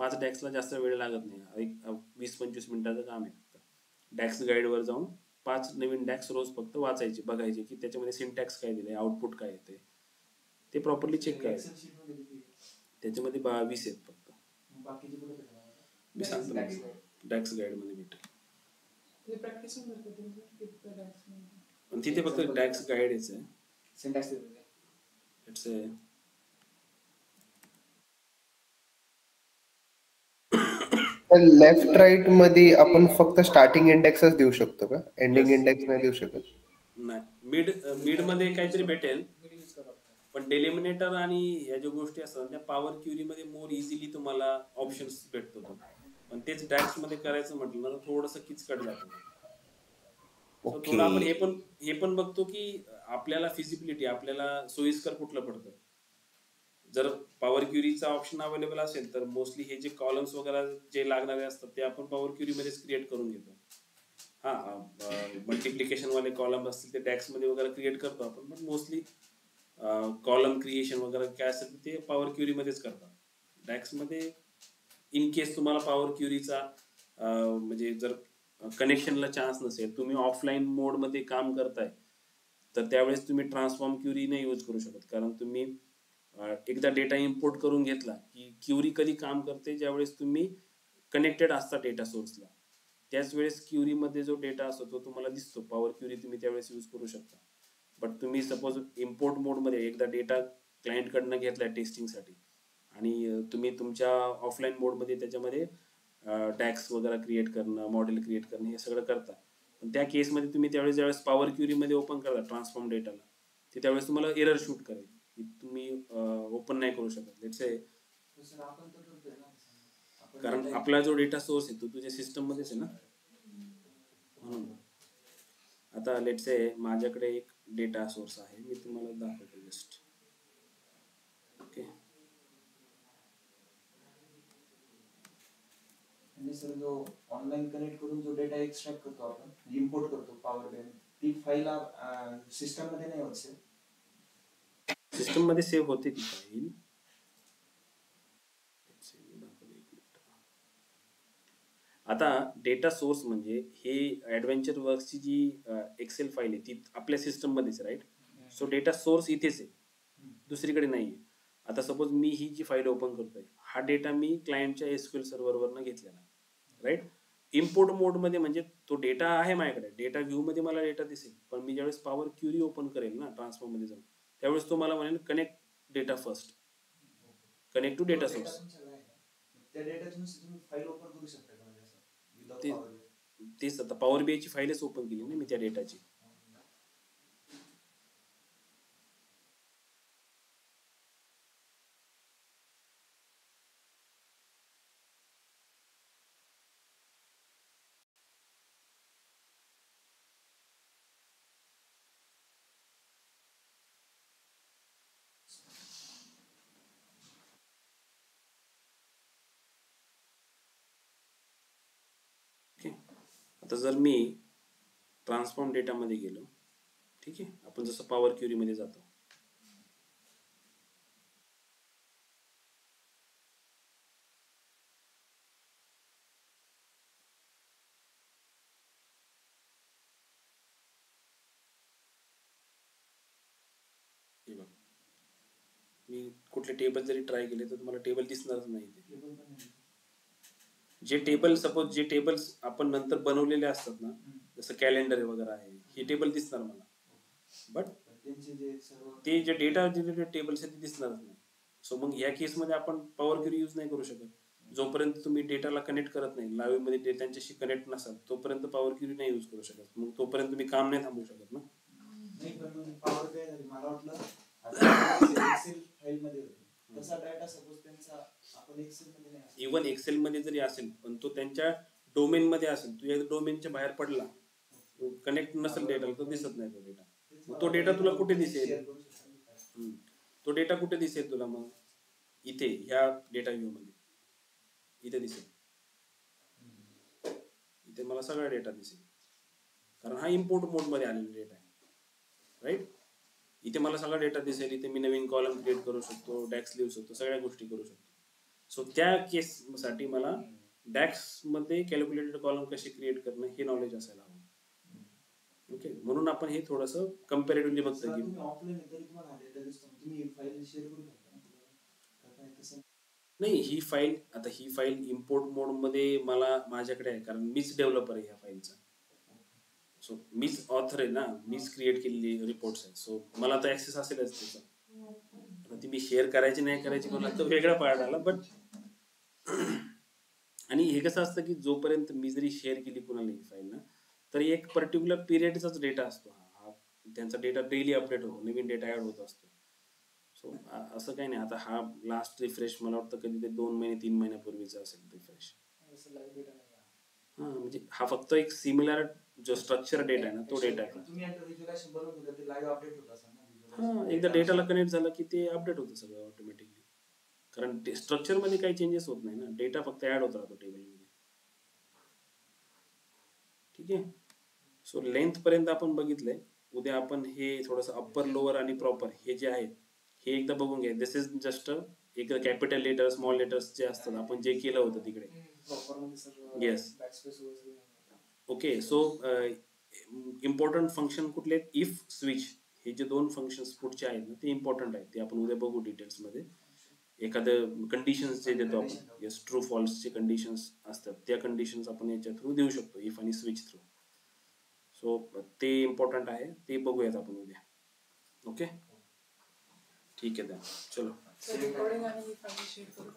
5 डॅक्सला जास्त वेळ लागत नाही, एक 20-25 मिनिटाचं काम आहे फक्त. डॅक्स गाईडवर जाऊन 5 नवीन डॅक्स रोज फक्त वाचायचे, बघायचे की त्याच्यामध्ये सिंटॅक्स काय दिलंय, आउटपुट काय येते ते प्रॉपरली चेक करायचं. एक्सेल शीट मध्ये किती आहे? त्याच्यामध्ये 20 आहेत फक्त. मग बाकीचे कुठे भेटणार? मी सांगतो Dax डॅक्स गाईडमध्ये भेटेल. ते प्रॅक्टिस होऊन जाते तुमचं किती Dax मध्ये. आणि तिथे फक्त डॅक्स गाईडच आहे. Syntax देतो ते. इट्स अ तर लेफ्ट राईट मध्ये आपण फक्त स्टार्टिंग इंडेक्सच देऊ शकतो का, एंडिंग Yes. इंडेक्स नाही देऊ शकत? नाही, मिड मध्ये काहीतरी भेटेल, Mid use करा फक्त. पण डेलिमिनेटर आणि ह्या ज्या गोष्टी असतात त्या पॉवर क्युरी मध्ये मोर इझिली तुम्हाला ऑप्शन्स भेटतो तो. पण तेच डॅक्स मध्ये करायचं म्हटलं ना थोडस किचकट जातं. So okay. थोडं आपण हे पण बघतो की आपल्याला फिजिबिलिटी, आपल्याला सोयीस्कर कुठलं पडतं. जर पॉवर क्युरीचा ऑप्शन अवेलेबल असेल तर मोस्टली हे जे कॉलम्स वगैरे जे लागणारे असतात ते आपण पॉवर क्युरी मध्येच क्रिएट करून घेतो. मल्टिप्लिकेशन वाले कॉलम असतील ते डॅक्स मध्ये वगैरे क्रिएट करतो आपण, पण मोस्टली कॉलम क्रिएशन वगैरे काय असेल ते पॉवर क्युरी मध्येच करतात. डॅक्स मध्ये इन केस तुम्हाला पॉवर क्युरीचा म्हणजे जर कनेक्शनला चान्स नसेल, तुम्ही ऑफलाईन मोड मध्ये काम करताय, तर त्यावेळेस तुम्ही ट्रान्सफॉर्म क्युरी नाही यूज करू शकत. कारण तुम्ही एकदा डेटा इम्पोर्ट करून घेतला की क्युरी कधी काम करते ज्यावेळेस तुम्ही कनेक्टेड असता डेटा सोर्सला, त्याच वेळेस क्युरी मध्ये जो डेटा असतो तो तुम्हाला दिसतो. पॉवर क्युरी तुम्ही त्यावेळेस यूज करू शकता. बट तुम्ही सपोज इम्पोर्ट मोड मध्ये एकदा डेटा क्लायंट कडनं घेतलाय टेस्टिंगसाठी आणि तुम्ही तुमच्या ऑफलाईन मोड मध्ये त्याच्यामध्ये डॅक्स वगैरे क्रिएट करणं, मॉडेल क्रिएट करणं हे सगळं करता. पण त्या केसमध्ये तुम्ही ज्यावेळेस पॉवर क्युरी मध्ये ओपन करता ट्रान्सफॉर्म डेटाला, ते त्यावेळेस तुम्हाला एरर शूट करेल की तुम्ही ओपन नाही करू शकत. लेट्स से सर आपण तर करतोय ना. आपण कारण data- आपला जो डेटा सोर्स आहे तो तुझ्या सिस्टम मध्येच आहे ना. म्हणून आता लेट्स से माझ्याकडे एक डेटा सोर्स आहे, मी तुम्हाला दाखवतो जस्ट. ओके, म्हणजे सर जो ऑनलाईन कनेक्ट करून जो डेटा एक्सट्रॅक्ट करतो आपण, इम्पोर्ट करतो पॉवर बँक, ती फाईल सिस्टम मध्ये नाही होत सर. सिस्टम मध्ये सेव्ह होते ती फाईल. आता डेटा सोर्स म्हणजे हे ऍडव्हेंचर वर्क्सची जी एक्सेल फाईल आहे ती आपल्या सिस्टम मध्येच, राईट. सो डेटा सोर्स इथेच आहे, दुसरीकडे नाहीये. आता सपोज मी ही जी फाईल ओपन करतोय, हा डेटा मी क्लायंटच्या एसक्यूएल सर्व्हरवरनं घेतलेला, राईट. इम्पोर्ट मोड मध्ये म्हणजे तो डेटा आहे माझ्याकडे, डेटा व्ह्यू मध्ये मला डेटा दिसेल, पण मी ज्यावेळेस पॉवर क्युरी ओपन करेल ना ट्रान्सफॉर्म मध्ये जाऊन, त्यावेळेस तो मला म्हणेल connect data first, connect to data source. त्या डेटातून तुम्ही फाईल ओपन करू शकता का म्हणजे असं विदाउट ते- पॉवर? तेच आता पॉवर बीआय ची फाईलच ओपन केली ना मी त्या डेटाची. ओके, आता जर मी ट्रान्सफॉर्म डेटामध्ये गेलो, ठीक आहे, आपण जसं पॉवर क्युरी मध्ये जातो, हे बघ, मी कुठले टेबल जरी ट्राय केले तर तुम्हाला टेबल दिसणारच नाही ते. टेबल पण नाही. जे टेबल सपोज जे टेबल्स आपण नंतर बनवलेले असतात ना, जसं कॅलेंडर वगैरे आहे, हे टेबल दिसणार मला, बट पण त्यांचे जे सर्व ते जे डेटा रिलेटेड टेबल्स आहेत ते दिसणारच नाही. सो मग या केसमध्ये आपण पॉवर क्युरी यूज नाही करू शकत. जोपर्यंत तुम्ही डेटाला कनेक्ट करत नाही, लाईव्ह मध्ये त्यांच्याशी कनेक्ट नसाल, तोपर्यंत पॉवर क्युरी नाही यूज करू शकत. मग तोपर्यंत तुम्ही काम नाही थांबवू शकत ना. नाही, पण मग पॉवर काय झाली मला वाटलं आता एक्सेल फाईल मध्ये होते तसा डाटा सपोज त्यांचा आपण एक्सेल मध्ये नाही असं. इव्हन एक्सेल मध्ये जरी असेल पण तो त्यांच्या डोमेन मध्ये असेल, तुझ्या डोमेनच्या बाहेर पडला, कनेक्ट नसेल डेटा, तो दिसत नाही तो डेटा. मग तो डेटा तुला कुठे दिसेल? शेअर करू शकता मी. तो डेटा कुठे दिसेल तुला? मग इथे ह्या डेटा व्ह्यू मध्ये इथे दिसेल, इथे मला सगळा डेटा दिसेल, कारण हा इम्पोर्ट मोड मध्ये आलेला डेटा आहे, राईट. इथे मला सगळा डेटा दिसेल, इथे मी नवीन कॉलम क्रिएट करू शकतो, डॅक्स लिहू शकतो, सगळ्या गोष्टी करू शकतो. सो त्या केससाठी मला डॅक्स मध्ये कॅल्क्युलेटेड कॉलम कसे क्रिएट करणं हे नॉलेज असायला हवं. ओके, म्हणून आपण हे थोडंसं कम्पॅरेटिव्हली बघतो सर की तुम्ही ऑफलाईन तरी तुम्हाला डेटा दिसतो तुम्ही फाईल शेअर करू शकता ना तुम्हाला का काय तसं नाही, ही फाईल इम्पोर्ट मोड मध्ये मला माझ्याकडे आहे, कारण मीच डेव्हलपर आहे ह्या फाईलचा. सो मीच ऑथर आहे ना, मीच क्रिएट केलेली रिपोर्ट्स आहेत. सो मला तर ऍक्सेस असेलच त्याचा. आता ती मी शेअर करायची नाही करायची मला तर वेगळा पार्ट आला. बट आणि हे कसं असतं की जोपर्यंत मी जरी शेअर केली कुणाला ही फाईल ना, तरी एक पर्टिक्युलर पिरियडचाच डेटा असतो. हा त्यांचा डेटा डेली अपडेट होतो, नवीन डेटा ऍड होत असतो. सो असं काही नाही. आता हा लास्ट रिफ्रेश मला वाटतं कधी ते 2 महिने 3 महिन्यापूर्वीचा असेल रिफ्रेश. असं लाईव्ह डेटा नाही आहे. हा, म्हणजे हा फक्त एक सिमिलर जो स्ट्रक्चर डेटा आहे ना, तो डेटा आहे. तुम्ही एकदा व्हिज्युअलायझेशन बनवलं तर ते लाईव्ह अपडेट होत असेल ना हा, एकदा डेटाला कनेक्ट झालं की ते अपडेट होतं सगळं ऑटोमॅटिकली. कारण स्ट्रक्चर मध्ये काही चेंजेस होत नाही ना, डेटा फक्त ऍड होत राहतो टेबलमध्ये. ठीक आहे. सो लेंथ पर्यंत आपण बघितलंय. उद्या आपण हे थोडंसं अप्पर लोअर आणि प्रॉपर हे जे आहे हे एकदा बघून घ्या. दिस इज जस्ट एक कॅपिटल लेटर स्मॉल लेटर्स जे असतात आपण जे केलं होतं तिकडे. प्रॉपर मध्ये सर Yes. बॅकस्पेस वगैरे ओके, सो इम्पॉर्टंट फंक्शन कुठले आहेत? इफ स्विच हे जे 2 फंक्शन्स पुढचे आहेत ना, ते इम्पॉर्टंट आहेत. ते आपण उद्या बघू डिटेल्स मध्ये. एखादं कंडिशन्स जे देतो आपण, येस ट्रू फॉल्सचे कंडिशन्स असतात, त्या कंडिशन्स आपण याच्या थ्रू देऊ शकतो, इफ आणि स्विच थ्रू. सो ते इम्पॉर्टंट आहे, ते बघूयात आपण उद्या. ओके, ठीक आहे. चलो. रेकॉर्डिंग आणि फाईल शेअर करू.